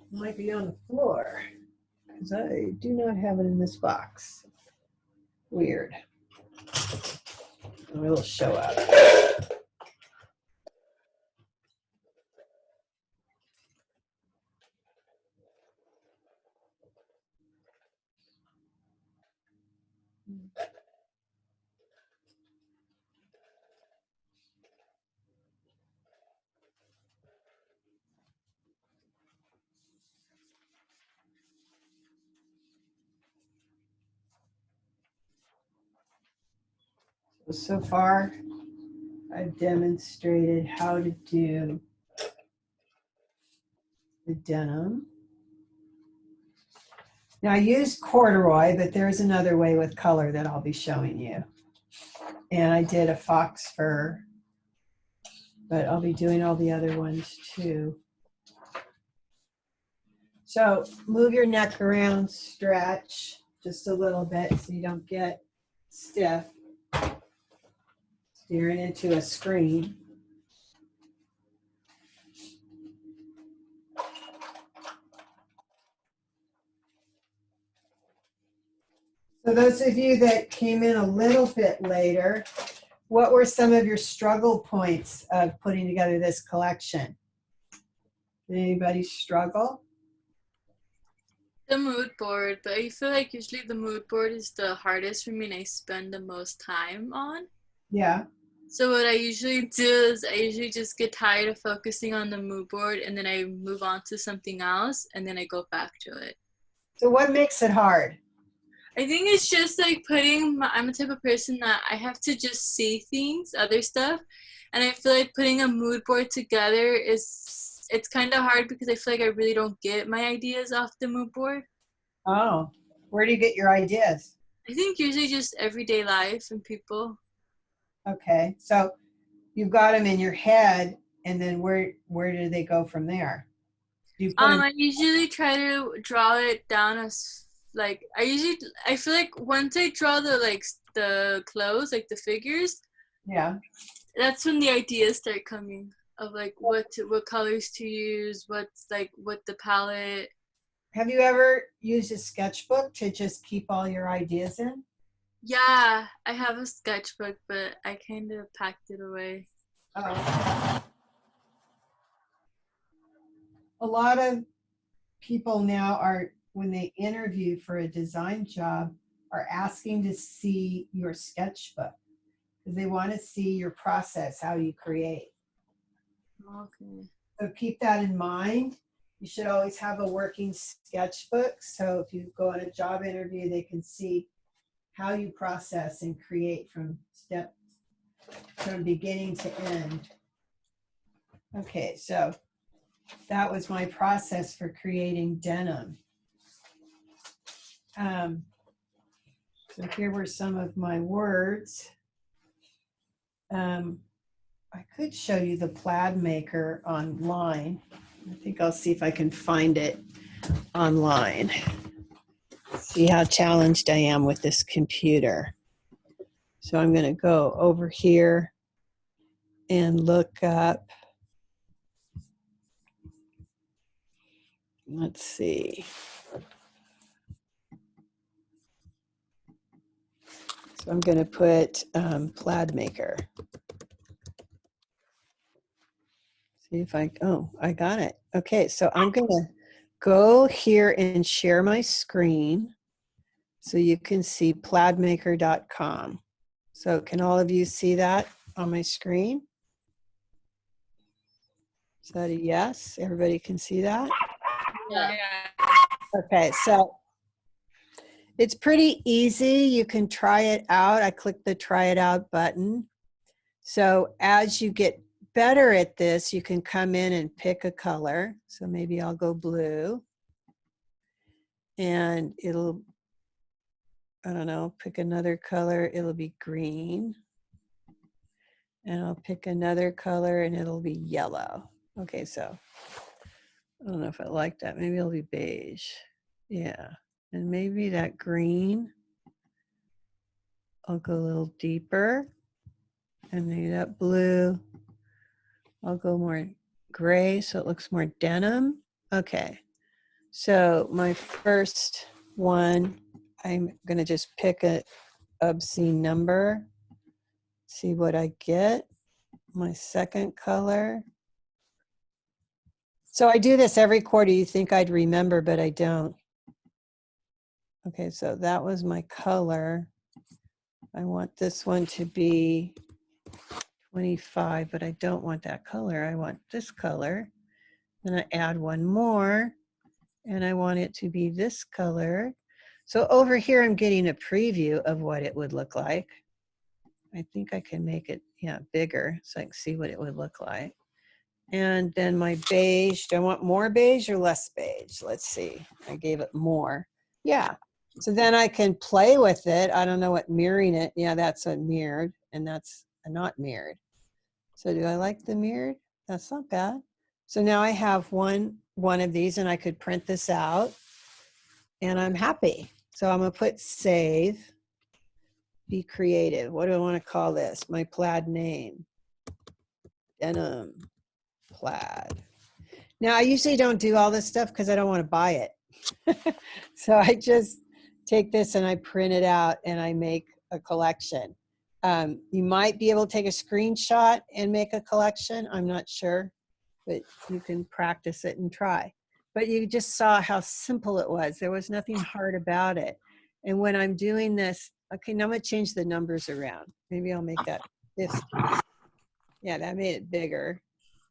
It might be on the floor because I do not have it in this box. Weird. It will show up. So far, I've demonstrated how to do the denim. Now I used corduroy, but there's another way with color that I'll be showing you. And I did a fox fur, but I'll be doing all the other ones too. So move your neck around, stretch just a little bit so you don't get stiff. Staring into a screen. So those of you that came in a little bit later, what were some of your struggle points of putting together this collection? Did anybody struggle? The mood board, but I feel like usually the mood board is the hardest for me and I spend the most time on. Yeah. So what I usually do is I usually just get tired of focusing on the mood board and then I move on to something else and then I go back to it. So what makes it hard? I think it's just like I'm a type of person that I have to just see things, other stuff. And I feel like putting a mood board together it's kind of hard because I feel like I really don't get my ideas off the mood board. Oh, where do you get your ideas? I think usually just everyday life and people. Okay, so you've got them in your head, and then where do they go from there? Do you put them- I usually try to draw it down as like I feel like once I draw the clothes, like the figures, Yeah. that's when the ideas start coming of like what colors to use, what the palette. Have you ever used a sketchbook to just keep all your ideas in? Yeah, I have a sketchbook, but I kind of packed it away. Oh. A lot of people now are, when they interview for a design job, are asking to see your sketchbook because they want to see your process, how you create. Okay. So keep that in mind. You should always have a working sketchbook. So if you go on a job interview, they can see how you process and create from beginning to end. Okay, so that was my process for creating denim. So here were some of my words. I could show you the plaid maker online. I think I'll see if I can find it online. See how challenged I am with this computer. So I'm going to go over here and look up, let's see. So I'm going to put Plaid Maker. See if I got it. Okay, so I'm going to go here and share my screen so you can see plaidmaker.com. So can all of you see that on my screen? Is that a yes? Everybody can see that? Yeah. Okay, so it's pretty easy. You can try it out. I click the try it out button. So as you get better at this, you can come in and pick a color. So maybe I'll go blue. And it'll, I don't know, pick another color. It'll be green. And I'll pick another color and it'll be yellow. Okay, so I don't know if I like that. Maybe it'll be beige. Yeah. And maybe that green, I'll go a little deeper. And maybe that blue, I'll go more gray so it looks more denim. Okay. So my first one, I'm going to just pick a obscene number, see what I get. My second color. So I do this every quarter. You think I'd remember, but I don't. Okay, so that was my color. I want this one to be 25, but I don't want that color. I want this color. Then I add one more, and I want it to be this color. So over here, I'm getting a preview of what it would look like. I think I can make it, yeah, bigger so I can see what it would look like. And then my beige, do I want more beige or less beige? Let's see, I gave it more. Yeah, so then I can play with it. I don't know what mirroring it, yeah, that's a mirrored and that's a not mirrored. So do I like the mirrored? That's not bad. So now I have one of these and I could print this out and I'm happy. So I'm gonna put save, be creative. What do I wanna call this? My plaid name, denim plaid. Now I usually don't do all this stuff because I don't wanna buy it. So I just take this and I print it out and I make a collection. You might be able to take a screenshot and make a collection. I'm not sure, but you can practice it and try. But you just saw how simple it was. There was nothing hard about it. And when I'm doing this, okay, now I'm gonna change the numbers around. Maybe I'll make that 50. Yeah, that made it bigger.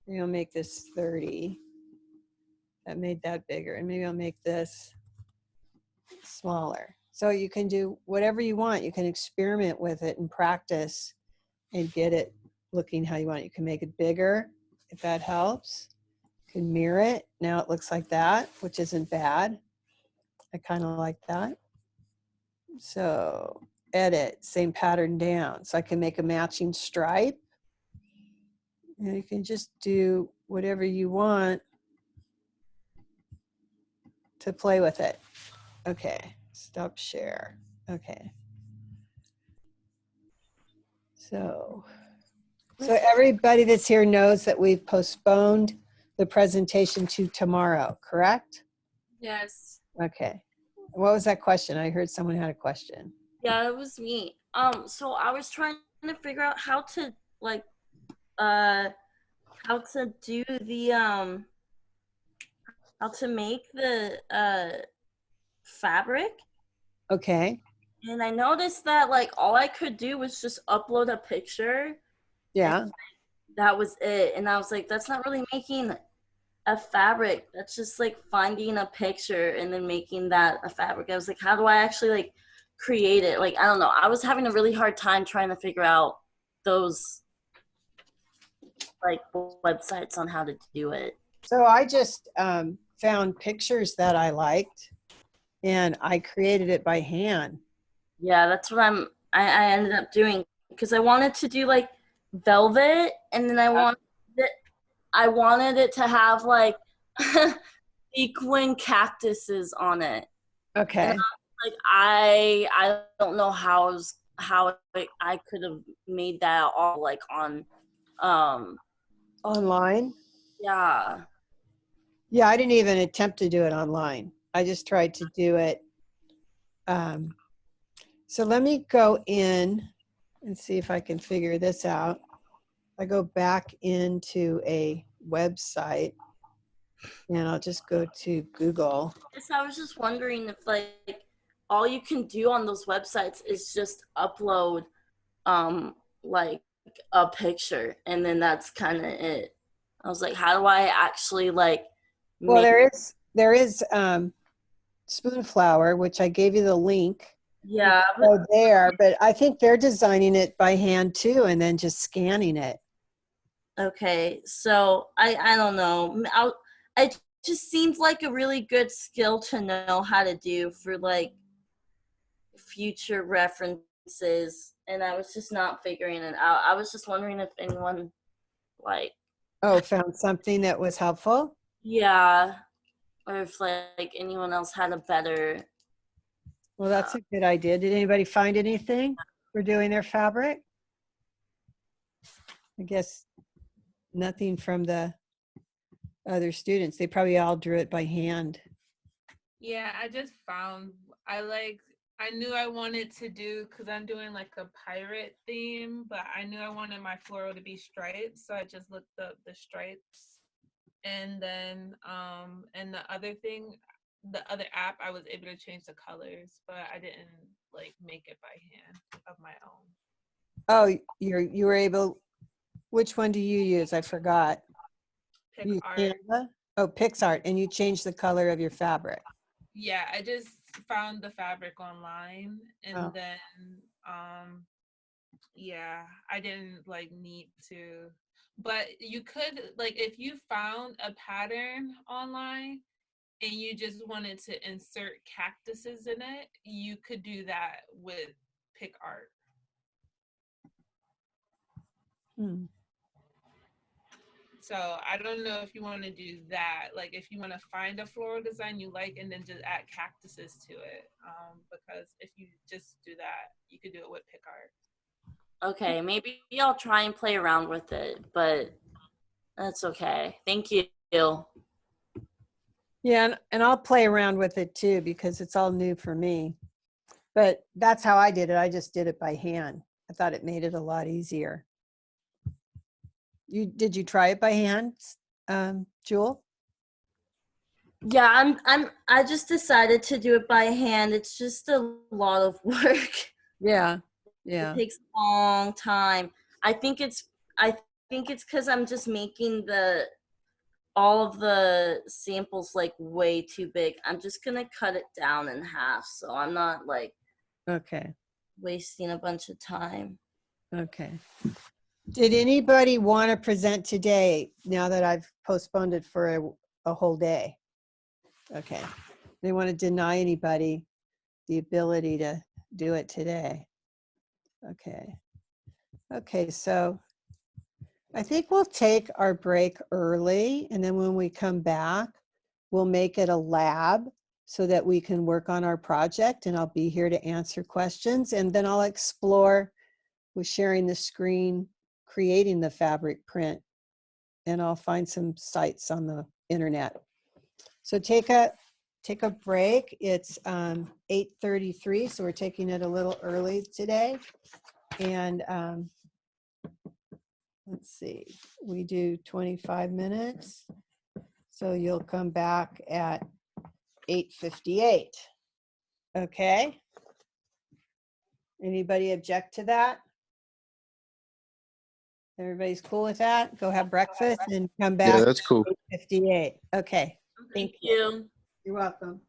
Maybe I'll make this 30. That made that bigger. And maybe I'll make this smaller. So you can do whatever you want. You can experiment with it and practice and get it looking how you want it. You can make it bigger if that helps. You can mirror it. Now it looks like that, which isn't bad. I kind of like that. So edit, same pattern down. So I can make a matching stripe. And you can just do whatever you want to play with it. Okay, stop share. Okay. So everybody that's here knows that we've postponed the presentation to tomorrow, correct? Yes. Okay. What was that question? I heard someone had a question. Yeah, it was me. So I was trying to figure out how to like how to do the how to make the fabric. Okay. And I noticed that like all I could do was just upload a picture. Yeah. That was it. And I was like, that's not really making a fabric. That's just like finding a picture and then making that a fabric. I was like, how do I actually like create it? Like, I don't know. I was having a really hard time trying to figure out those like websites on how to do it. So I just found pictures that I liked and I created it by hand. Yeah, that's what I ended up doing because I wanted to do like velvet and then I wanted it to have like sequin cactuses on it. Okay. And like I don't know how I could have made that all like on Um, Online? yeah. Yeah, I didn't even attempt to do it online. I just tried to do it. Um, so let me go in and see if I can figure this out. I go back into a website and I'll just go to Google. Yes, I was just wondering if like all you can do on those websites is just upload like a picture and then that's kind of it. I was like, how do I actually like Well, make there is Spoonflower, which I gave you the link. You yeah, can go there, but I think they're designing it by hand too, and then just scanning it. okay. So I don't know. It just seems like a really good skill to know how to do for like future references and I was just not figuring it out. I was just wondering if anyone like Oh, found something that was helpful? yeah, or if like anyone else had a better Well, that's a good idea. Did anybody find anything for doing their fabric? I guess nothing from the other students. They probably all drew it by hand. Yeah, I just found I knew I wanted to do because I'm doing like a pirate theme, but I knew I wanted my floral to be striped, so I just looked up the stripes, and then and the other app I was able to change the colors, but I didn't like make it by hand of my own. Oh, you were able, which one do you use? I forgot. Pick You use art. Canva? Oh, PixArt, and you changed the color of your fabric. Yeah, I just found the fabric online and Oh. then um yeah, I didn't like need to, but you could like if you found a pattern online and you just wanted to insert cactuses in it, you could do that with PicArt. Hmm. So I don't know if you want to do that, like if you want to find a floral design you like and then just add cactuses to it, because if you just do that, you could do it with PicArt. okay, maybe I'll try and play around with it, but that's okay. Thank you. Yeah, and I'll play around with it too because it's all new for me. But that's how I did it. I just did it by hand. I thought it made it a lot easier. Did you try it by hand, Jewel? Yeah, I just decided to do it by hand. It's just a lot of work. Yeah, It yeah. takes a long time. I think it's I think it's because I'm just making the all of the samples like way too big. I'm just gonna cut it down in half so I'm not like Okay, wasting a bunch of time. okay. Did anybody want to present today now that I've postponed it for a whole day? Okay. They want to deny anybody the ability to do it today. Okay. Okay, so I think we'll take our break early, and then when we come back, we'll make it a lab so that we can work on our project, and I'll be here to answer questions, and then I'll explore with sharing the screen, creating the fabric print, and I'll find some sites on the internet. So take a break. It's 8:33, so we're taking it a little early today, and let's see, we do 25 minutes. So you'll come back at 8:58. Okay? Anybody object to that? Everybody's cool with that? Go have breakfast and come Yeah, back that's cool. at 8:58. Okay. Thank you. You're welcome.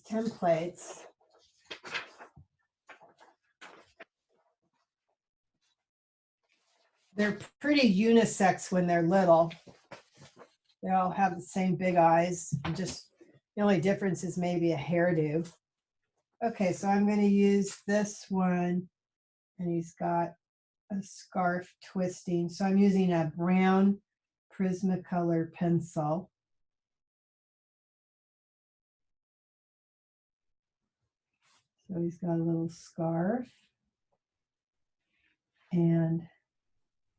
templates. They're pretty unisex when they're little. They all have the same big eyes. Just the only difference is maybe a hairdo. Okay, so I'm going to use this one, and he's got a scarf twisting. So I'm using a brown Prismacolor pencil. So he's got a little scarf. And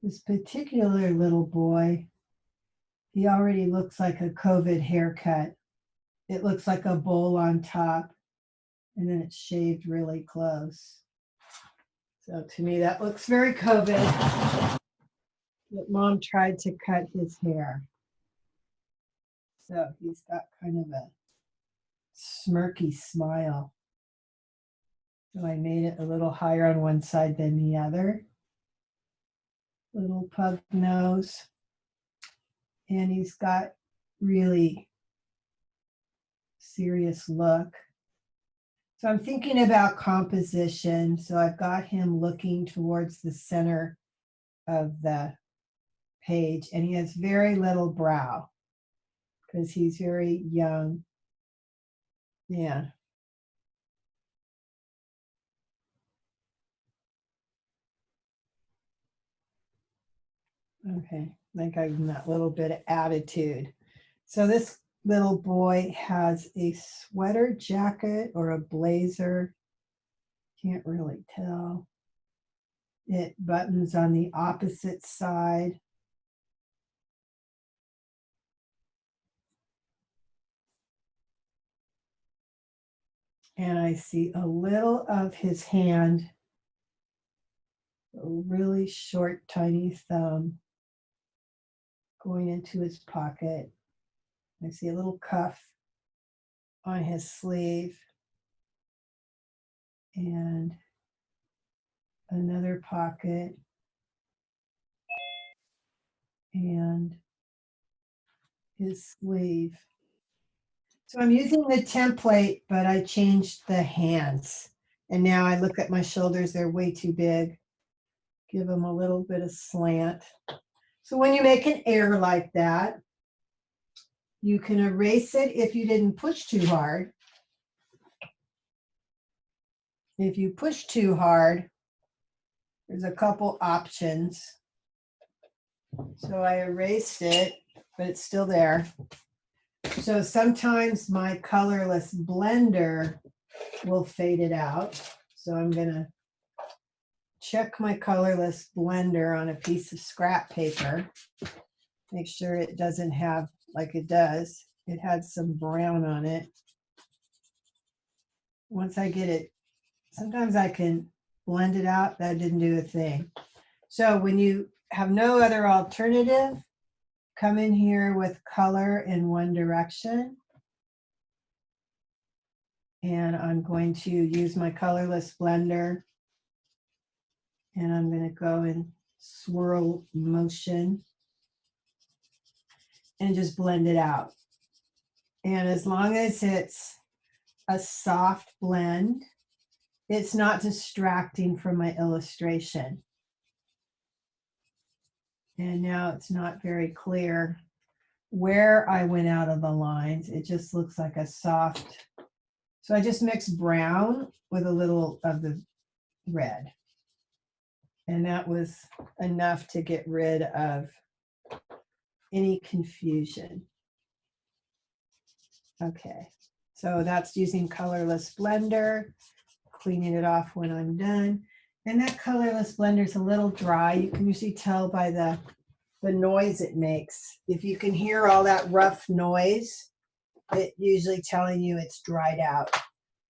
this particular little boy, he already looks like a COVID haircut. It looks like a bowl on top, and then it's shaved really close. So to me, that looks very COVID. But Mom tried to cut his hair. So he's got kind of a smirky smile. So I made it a little higher on one side than the other. Little pug nose. And he's got really serious look. So I'm thinking about composition. So I've got him looking towards the center of the page, and he has very little brow because he's very young. Yeah. Okay, I think I have that little bit of attitude. So this little boy has a sweater jacket or a blazer. Can't really tell. It buttons on the opposite side. And I see a little of his hand, a really short, tiny thumb going into his pocket. I see a little cuff on his sleeve and another pocket and his sleeve. So I'm using the template, but I changed the hands. And now I look at my shoulders, they're way too big. Give them a little bit of slant. So when you make an error like that, you can erase it if you didn't push too hard. If you push too hard, there's a couple options. So I erased it, but it's still there. So sometimes my colorless blender will fade it out. So I'm gonna check my colorless blender on a piece of scrap paper. Make sure it doesn't have, like it does, it had some brown on it. Once I get it, sometimes I can blend it out. That didn't do a thing. So when you have no other alternative, come in here with color in one direction. And I'm going to use my colorless blender. And I'm going to go in swirl motion and just blend it out. And as long as it's a soft blend, it's not distracting from my illustration. And now it's not very clear where I went out of the lines. It just looks like a soft. So I just mixed brown with a little of the red. And that was enough to get rid of any confusion. Okay, so that's using colorless blender, cleaning it off when I'm done. And that colorless blender is a little dry. You can usually tell by the noise it makes. If you can hear all that rough noise, it usually telling you it's dried out.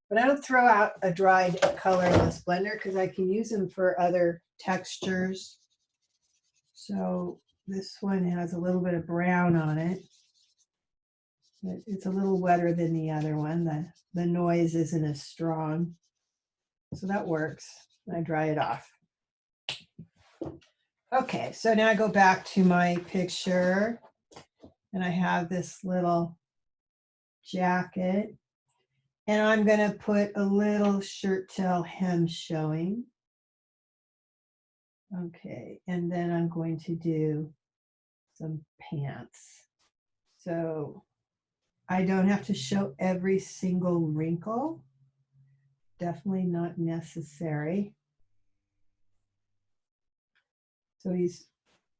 But I don't throw out a dried colorless blender because I can use them for other textures. So this one has a little bit of brown on it. It's a little wetter than the other one. The noise isn't as strong. So that works. I dry it off. Okay, so now I go back to my picture and I have this little jacket. And I'm going to put a little shirt tail hem showing. Okay, and then I'm going to do some pants. So I don't have to show every single wrinkle. Definitely not necessary. So he's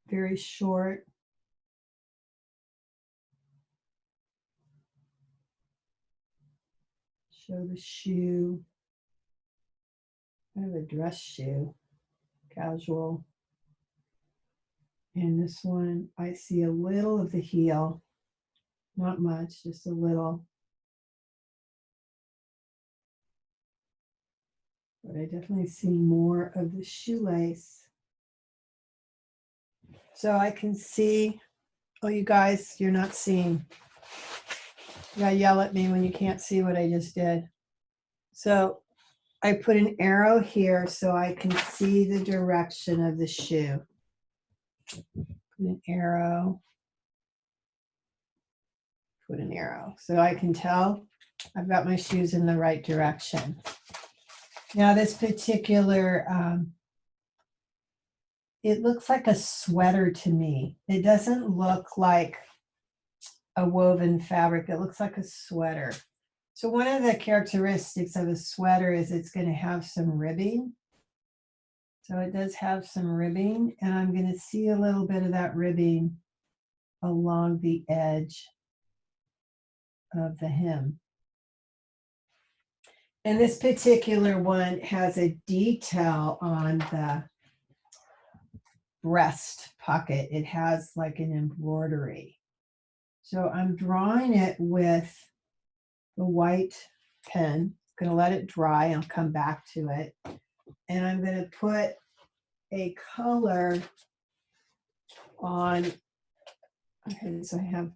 very short. Show the shoe. Kind of a dress shoe, casual. And this one, I see a little of the heel. Not much, just a little. But I definitely see more of the shoelace. So I can see, oh, you guys, you're not seeing. You gotta yell at me when you can't see what I just did. So I put an arrow here so I can see the direction of the shoe. Put an arrow. Put an arrow. So I can tell I've got my shoes in the right direction. Now this particular, it looks like a sweater to me. It doesn't look like a woven fabric. It looks like a sweater. So one of the characteristics of a sweater is it's going to have some ribbing. So it does have some ribbing, and I'm going to see a little bit of that ribbing along the edge of the hem. And this particular one has a detail on the breast pocket. It has like an embroidery. So I'm drawing it with the white pen. Going to let it dry. I'll come back to it. And I'm going to put a color on. Okay, so I have,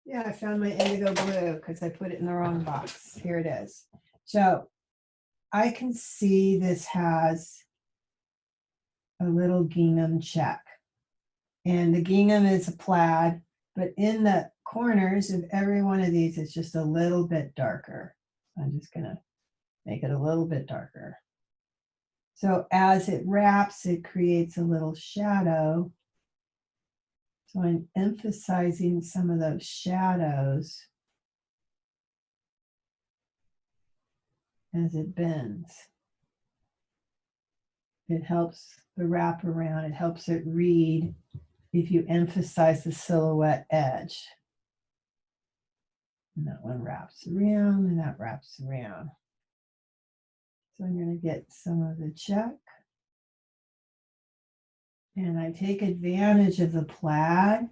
yeah, I found my indigo blue because I put it in the wrong box. Here it is. So I can see this has a little gingham check. And the gingham is a plaid, but in the corners of every one of these, it's just a little bit darker. I'm just going to make it a little bit darker. So as it wraps, it creates a little shadow. So I'm emphasizing some of those shadows as it bends. It helps the wrap around, it helps it read if you emphasize the silhouette edge. And that one wraps around and that wraps around. So I'm going to get some of the check. And I take advantage of the plaid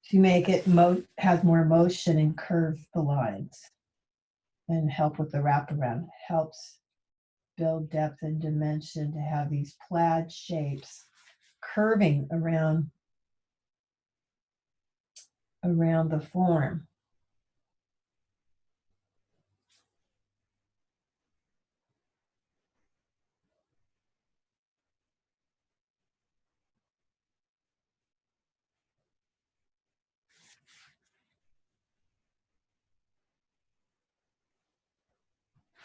to make it have more motion and curve the lines and help with the wraparound. It helps build depth and dimension to have these plaid shapes curving around the form.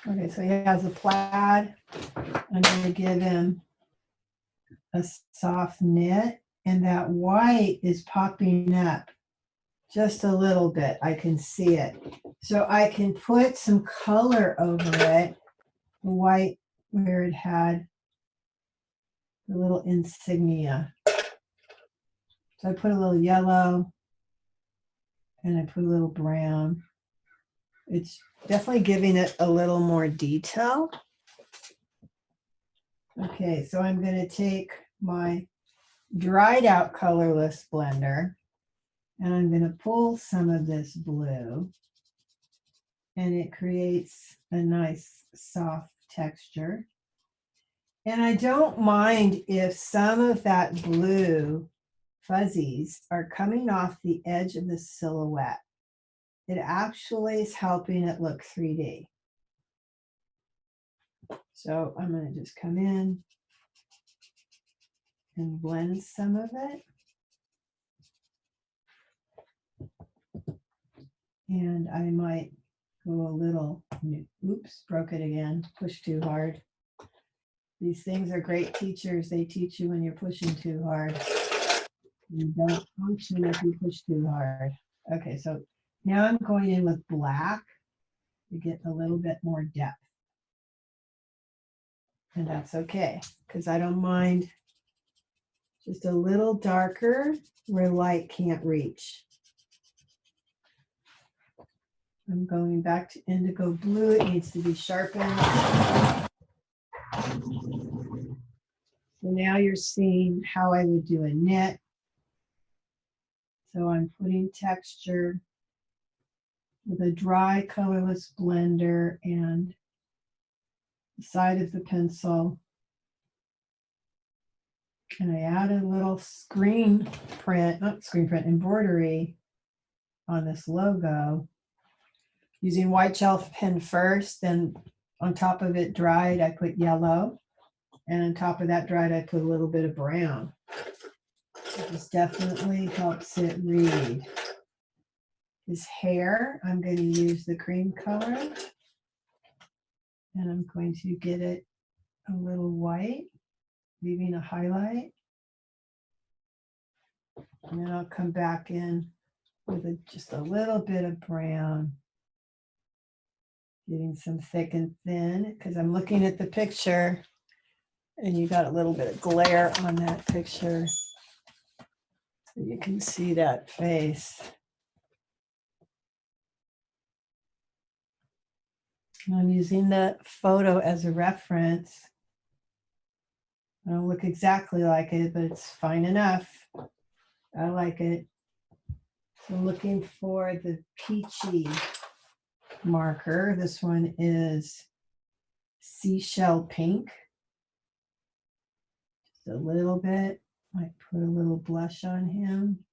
Okay, so he has a plaid. I'm going to give him a soft knit, and that white is popping up just a little bit. I can see it. So I can put some color over it, the white where it had the little insignia. So I put a little yellow and I put a little brown. It's definitely giving it a little more detail. Okay, so I'm going to take my dried out colorless blender and I'm going to pull some of this blue, and it creates a nice soft texture. And I don't mind if some of that blue fuzzies are coming off the edge of the silhouette. It actually is helping it look 3D. So I'm going to just come in and blend some of it. And I might go a little, oops, broke it again, push too hard. These things are great teachers. They teach you when you're pushing too hard. You don't function if you push too hard. Okay, so now I'm going in with black to get a little bit more depth. And that's okay, because I don't mind just a little darker where light can't reach. I'm going back to indigo blue. It needs to be sharpened. So now you're seeing how I would do a knit. So I'm putting texture with a dry colorless blender and the side of the pencil. And I add a little embroidery on this logo using white gel pen first, then on top of it dried, I put yellow. And on top of that dried, I put a little bit of brown. This definitely helps it read. His hair, I'm going to use the cream color. And I'm going to get it a little white, leaving a highlight. And then I'll come back in with just a little bit of brown. Getting some thick and thin, because I'm looking at the picture and you got a little bit of glare on that picture. So you can see that face. And I'm using that photo as a reference. I don't look exactly like it, but it's fine enough. I like it. So I'm looking for the peachy marker. This one is Seashell Pink. Just a little bit. Might put a little blush on him.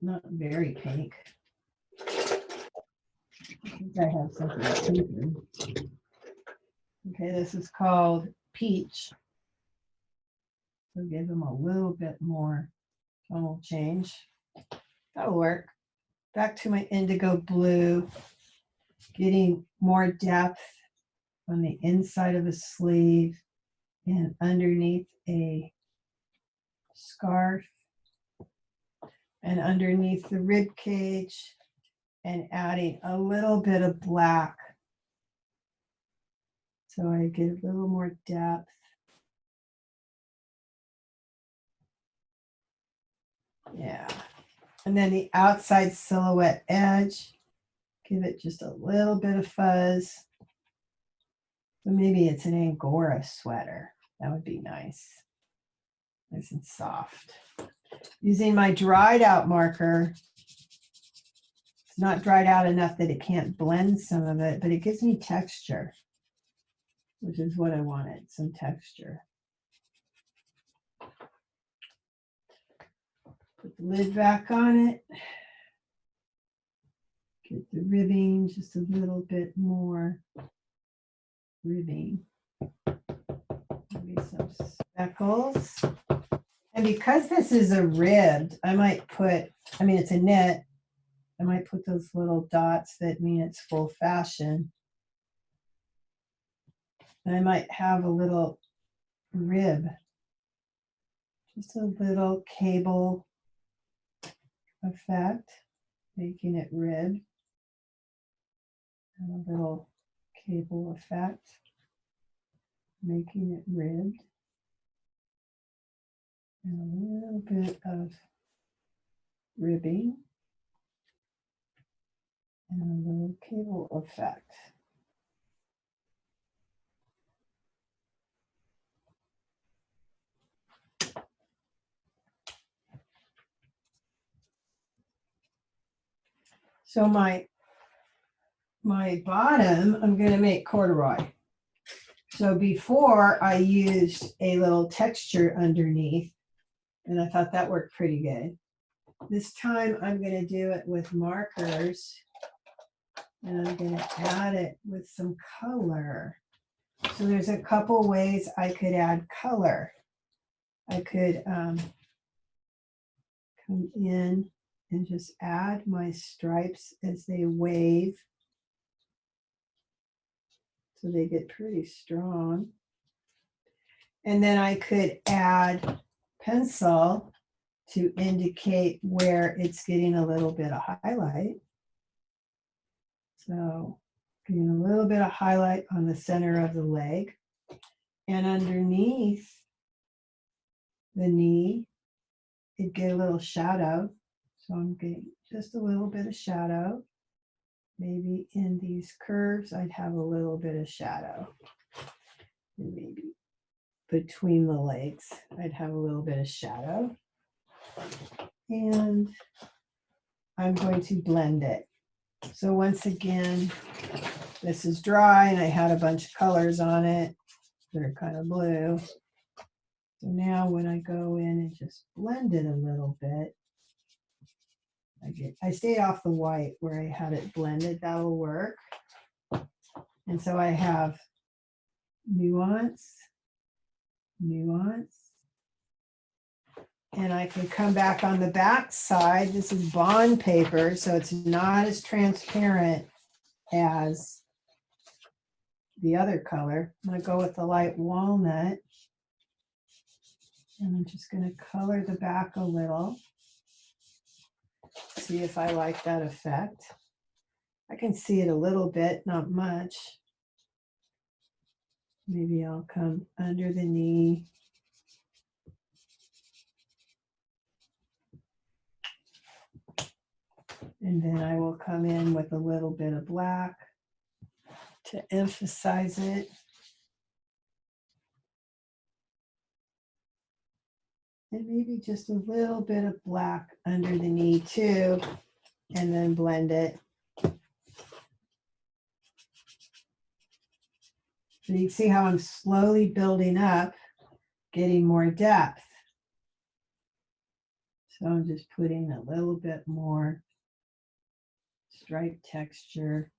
Not very pink. I think I have something pink. Okay, this is called Peach. So give him a little bit more tonal change. That'll work. Back to my indigo blue, getting more depth on the inside of the sleeve and underneath a scarf and underneath the rib cage, and adding a little bit of black so I get a little more depth. Yeah. And then the outside silhouette edge, give it just a little bit of fuzz. So maybe it's an Angora sweater. That would be nice. Nice and soft. Using my dried out marker. It's not dried out enough that it can't blend some of it, but it gives me texture, which is what I wanted, some texture. Put the lid back on it. Get the ribbing, just a little bit more ribbing. Maybe some speckles. And because this is a ribbed, I might put, it's a knit, I might put those little dots that mean it's full fashion. And I might have a little rib, just a little cable effect, making it ribbed. And a little cable effect, making it ribbed. And a little bit of ribbing. And a little cable effect. So my bottom, I'm going to make corduroy. So before I used a little texture underneath, and I thought that worked pretty good. This time I'm going to do it with markers, and I'm going to add it with some color. So there's a couple ways I could add color. I could come in and just add my stripes as they wave. So they get pretty strong. And then I could add pencil to indicate where it's getting a little bit of highlight. So getting a little bit of highlight on the center of the leg. And underneath the knee, it'd get a little shadow. So I'm getting just a little bit of shadow. Maybe in these curves, I'd have a little bit of shadow. And maybe between the legs, I'd have a little bit of shadow. And I'm going to blend it. So once again, this is dry and I had a bunch of colors on it that are kind of blue. So now when I go in and just blend it a little bit, I stayed off the white where I had it blended, that'll work. And so I have nuance, nuance. And I can come back on the back side. This is bond paper, so it's not as transparent as the other color. I'm going to go with the light walnut. And I'm just going to color the back a little. See if I like that effect. I can see it a little bit, not much. Maybe I'll come under the knee. And then I will come in with a little bit of black to emphasize it. And maybe just a little bit of black under the knee too, and then blend it. So you can see how I'm slowly building up, getting more depth. So I'm just putting a little bit more stripe texture.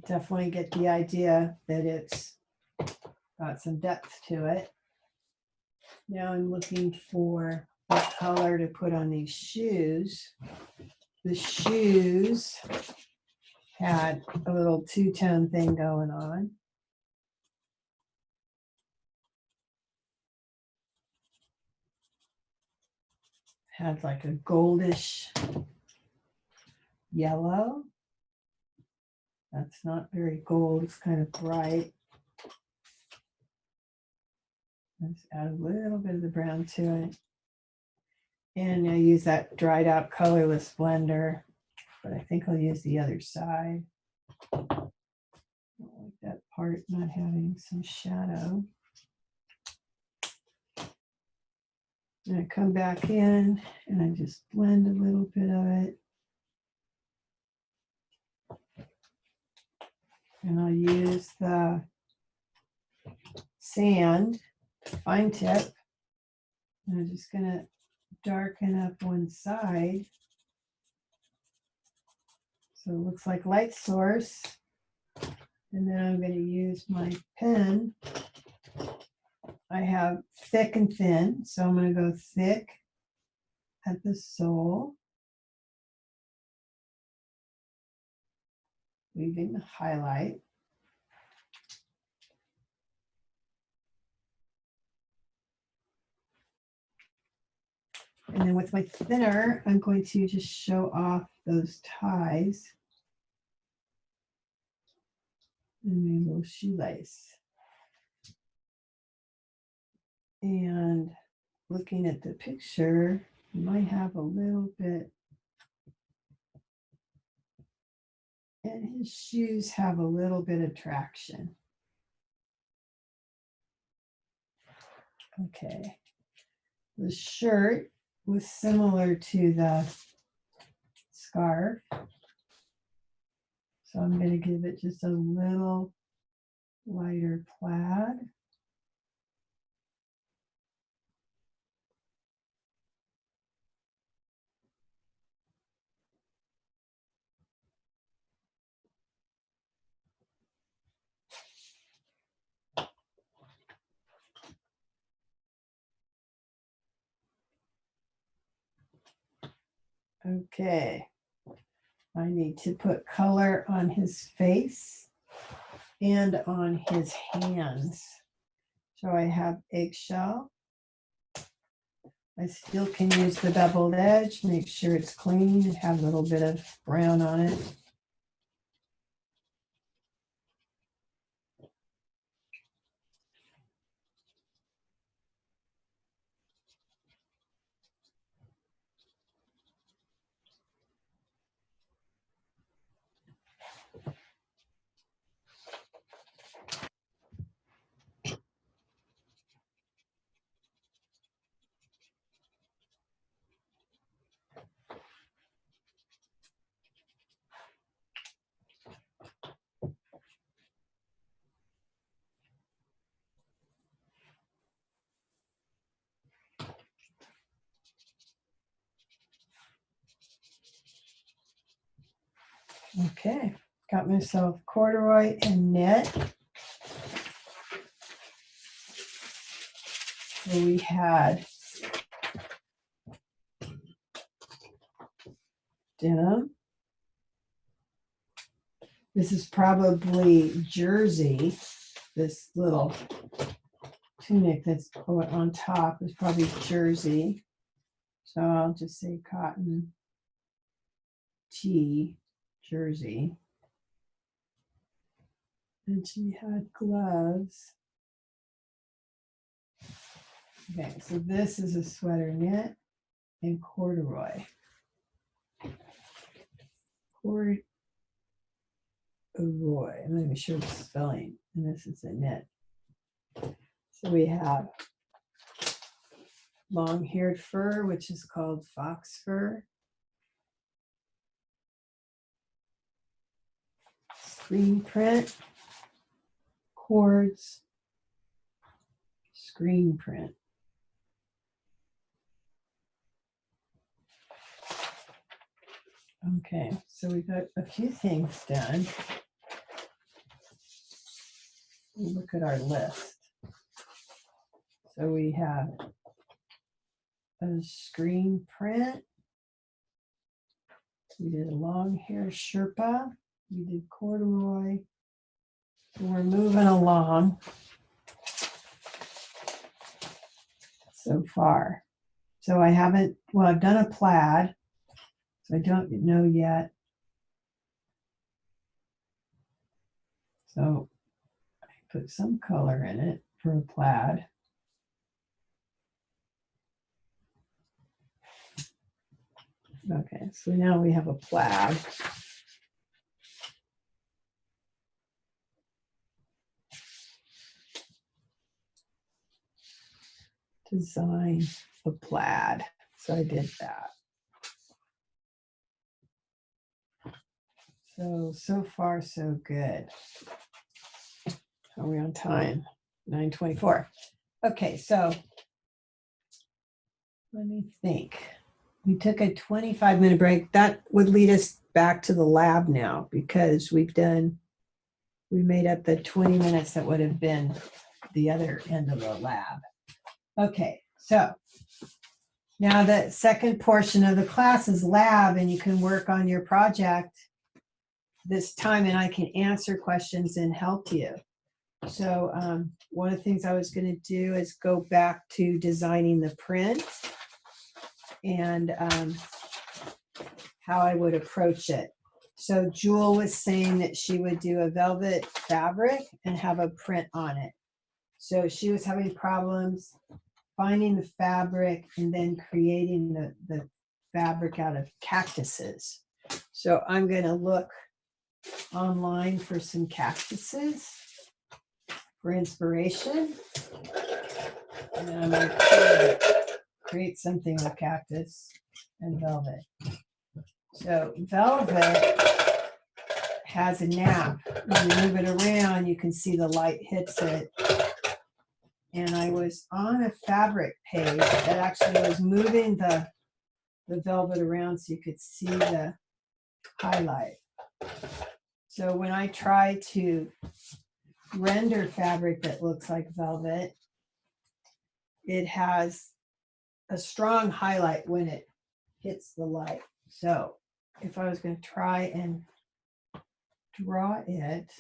Definitely get the idea that it's got some depth to it. Now I'm looking for a color to put on these shoes. The shoes had a little two-tone thing going on. Had like a goldish yellow. That's not very gold, it's kind of bright. Let's add a little bit of the brown to it. And I use that dried out colorless blender, but I think I'll use the other side. I don't like that part not having some shadow. And I come back in and I just blend a little bit of it. And I'll use the sand, fine tip. And I'm just going to darken up one side. So it looks like light source. And then I'm going to use my pen. I have thick and thin, so I'm going to go thick at the sole, leaving the highlight. And then with my thinner, I'm going to just show off those ties and maybe a little shoelace. And looking at the picture, you might have a little bit, and his shoes have a little bit of traction. Okay, the shirt was similar to the scarf. So I'm going to give it just a little lighter plaid. Okay. I need to put color on his face and on his hands. So I have eggshell. I still can use the beveled edge, make sure it's clean, and have a little bit of brown on it. Okay, got myself corduroy and knit. So we had denim. This is probably jersey. This little tunic that's on top is probably jersey. So I'll just say cotton tee, jersey. And she had gloves. Okay, so this is a sweater knit and corduroy. Corduroy. I'm not even sure the spelling. And this is a knit. So we have long-haired fur, which is called fox fur. Screen print, cords, screen print. Okay, so we've got a few things done. Look at our list. So we have a screen print. We did a long hair Sherpa. We did corduroy. So we're moving along so far. So I haven't, well, I've done a plaid. So I don't know yet. So I put some color in it for a plaid. Okay, so now we have a plaid. Design a plaid. So I did that. So far, so good. Are we on time? 9:24. Okay, so let me think. We took a 25-minute break. That would lead us back to the lab now because we made up the 20 minutes that would have been the other end of the lab. Okay, so now the second portion of the class is lab, and you can work on your project this time, and I can answer questions and help you. So one of the things I was going to do is go back to designing the print and how I would approach it. So Jewel was saying that she would do a velvet fabric and have a print on it. So she was having problems finding the fabric and then creating the fabric out of cactuses. So I'm going to look online for some cactuses for inspiration. And then I'm going to create something with cactus and velvet. So velvet has a nap. When you move it around, you can see the light hits it. And I was on a fabric page that actually was moving the velvet around so you could see the highlight. So when I try to render fabric that looks like velvet, it has a strong highlight when it hits the light. So if I was going to try and draw it,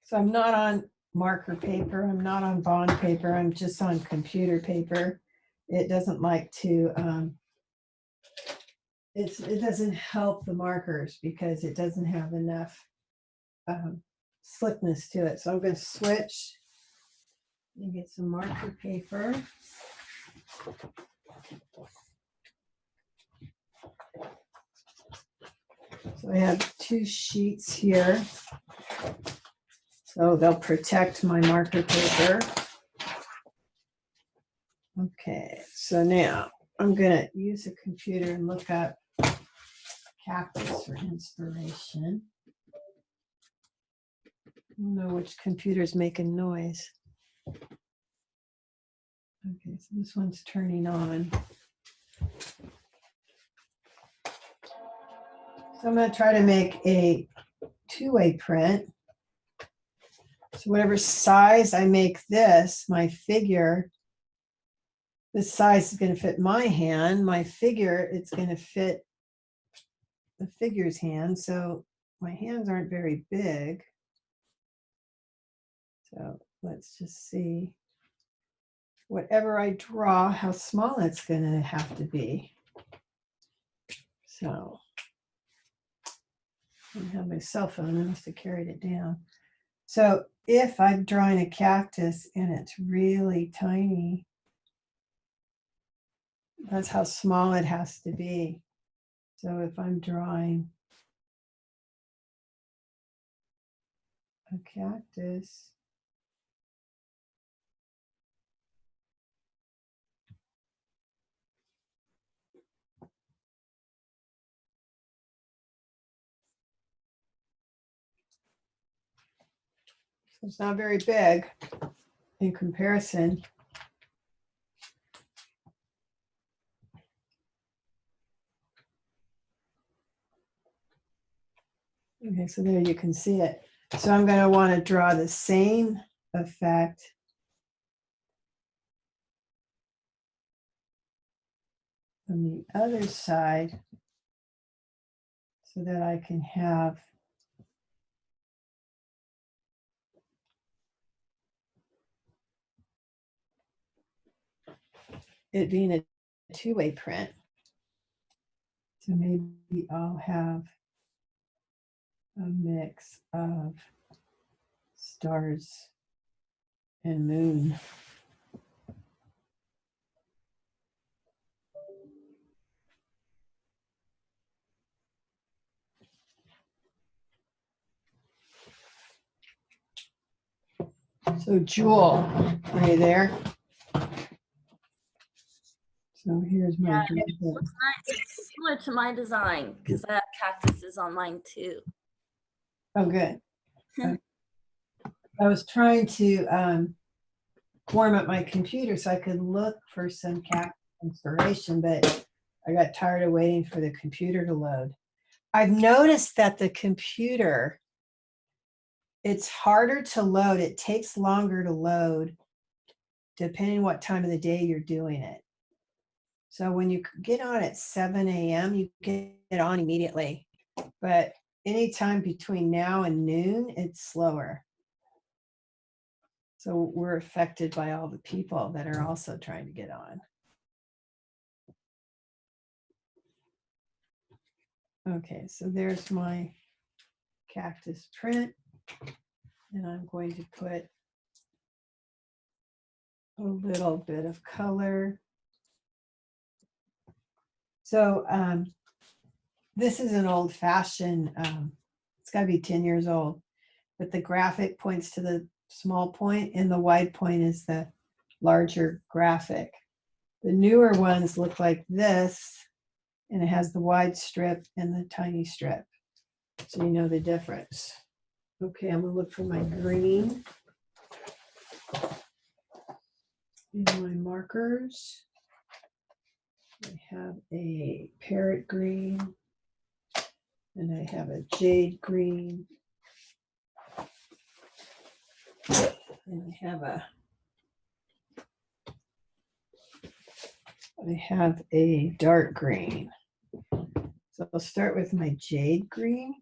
so I'm not on marker paper, I'm not on bond paper, I'm just on computer paper. It doesn't like to, it doesn't help the markers because it doesn't have enough slickness to it. So I'm going to switch and get some marker paper. So I have 2 sheets here. So they'll protect my marker paper. Okay, so now I'm going to use a computer and look up cactus for inspiration. I don't know which computer's making noise. Okay, so this one's turning on. So I'm going to try to make a 2-way print. So whatever size I make this, my figure, this size is going to fit my hand. My figure, it's going to fit the figure's hand. So my hands aren't very big. So let's just see. Whatever I draw, how small it's going to have to be. So I have my cell phone. I must have carried it down. So if I'm drawing a cactus and it's really tiny, that's how small it has to be. So if I'm drawing a cactus, so it's not very big in comparison. Okay, so there you can see it. So I'm going to want to draw the same effect from the other side so that I can have it being a 2-way print. So maybe I'll have a mix of stars and moon. So Jewel, are you there? So here's my Yeah, Jewel. it looks nice. It's similar to my design because I have cactuses on mine too. Oh, good. I was trying to warm up my computer so I could look for some cactus inspiration, but I got tired of waiting for the computer to load. I've noticed that the computer, it's harder to load. It takes longer to load depending what time of the day you're doing it. So when you get on at 7 a.m., you get on immediately. But anytime between now and noon, it's slower. So we're affected by all the people that are also trying to get on. Okay, so there's my cactus print. And I'm going to put a little bit of color. So this is an old fashioned, it's got to be 10 years old, but the graphic points to the small point and the wide point is the larger graphic. The newer ones look like this, and it has the wide strip and the tiny strip. So you know the difference. Okay, I'm gonna look for my green in my markers. I have a parrot green and I have a jade green. And I have a dark green. So I'll start with my jade green.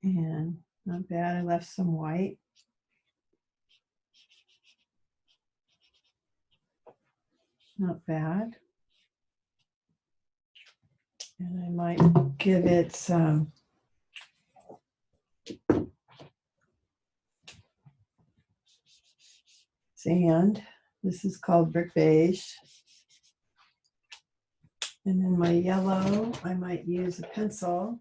And not bad, I left some white. Not bad. And I might give it some sand. This is called brick beige. And then my yellow, I might use a pencil.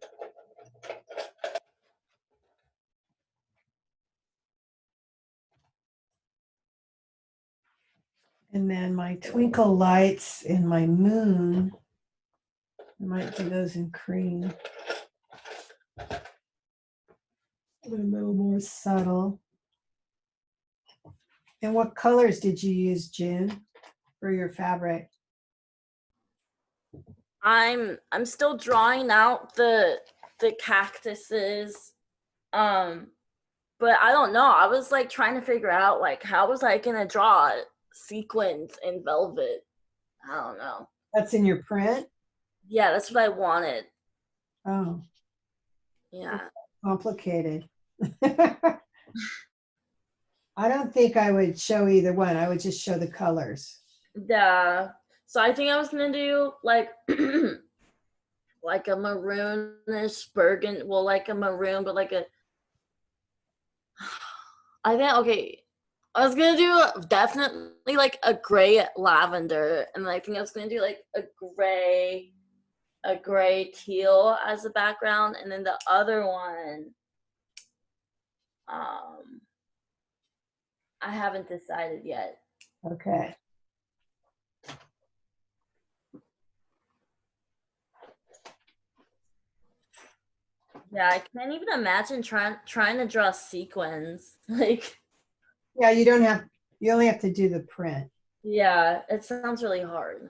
And then my twinkle lights and my moon, I might do those in cream. A little more subtle. And what colors did you use, June, for your fabric? I'm still drawing out the cactuses. But I don't know. I was like trying to figure out like how was I gonna draw sequins in velvet? I don't know. That's in your print? Yeah, that's what I wanted. Oh, Yeah. complicated. I don't think I would show either one. I would just show the colors. Yeah. So I think I was gonna do like like a maroonish burgundy, well, like a maroon, but like a I think okay. I was gonna do definitely like a gray lavender, and I think I was gonna do like a gray teal as a background, and then the other one, um, I haven't decided yet. Okay. Yeah, I can't even imagine trying to draw sequins. Like, Yeah, you only have to do the print. yeah, it sounds really hard.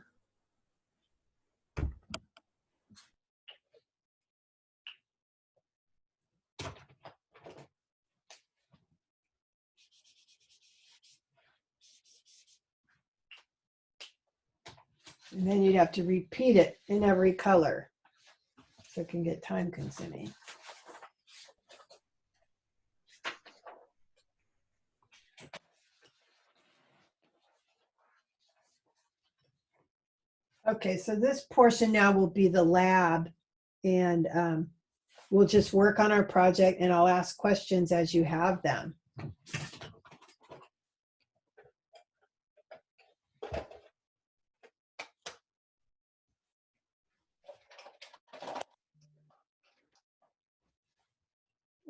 And then you'd have to repeat it in every color. So it can get time consuming. Okay, so this portion now will be the lab, and we'll just work on our project and I'll ask questions as you have them.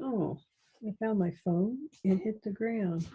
Oh, I found my phone. It hit the ground.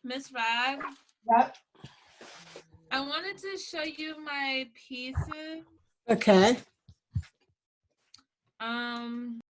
Miss Rag, Yep. I wanted to show you my pieces. Okay. Um,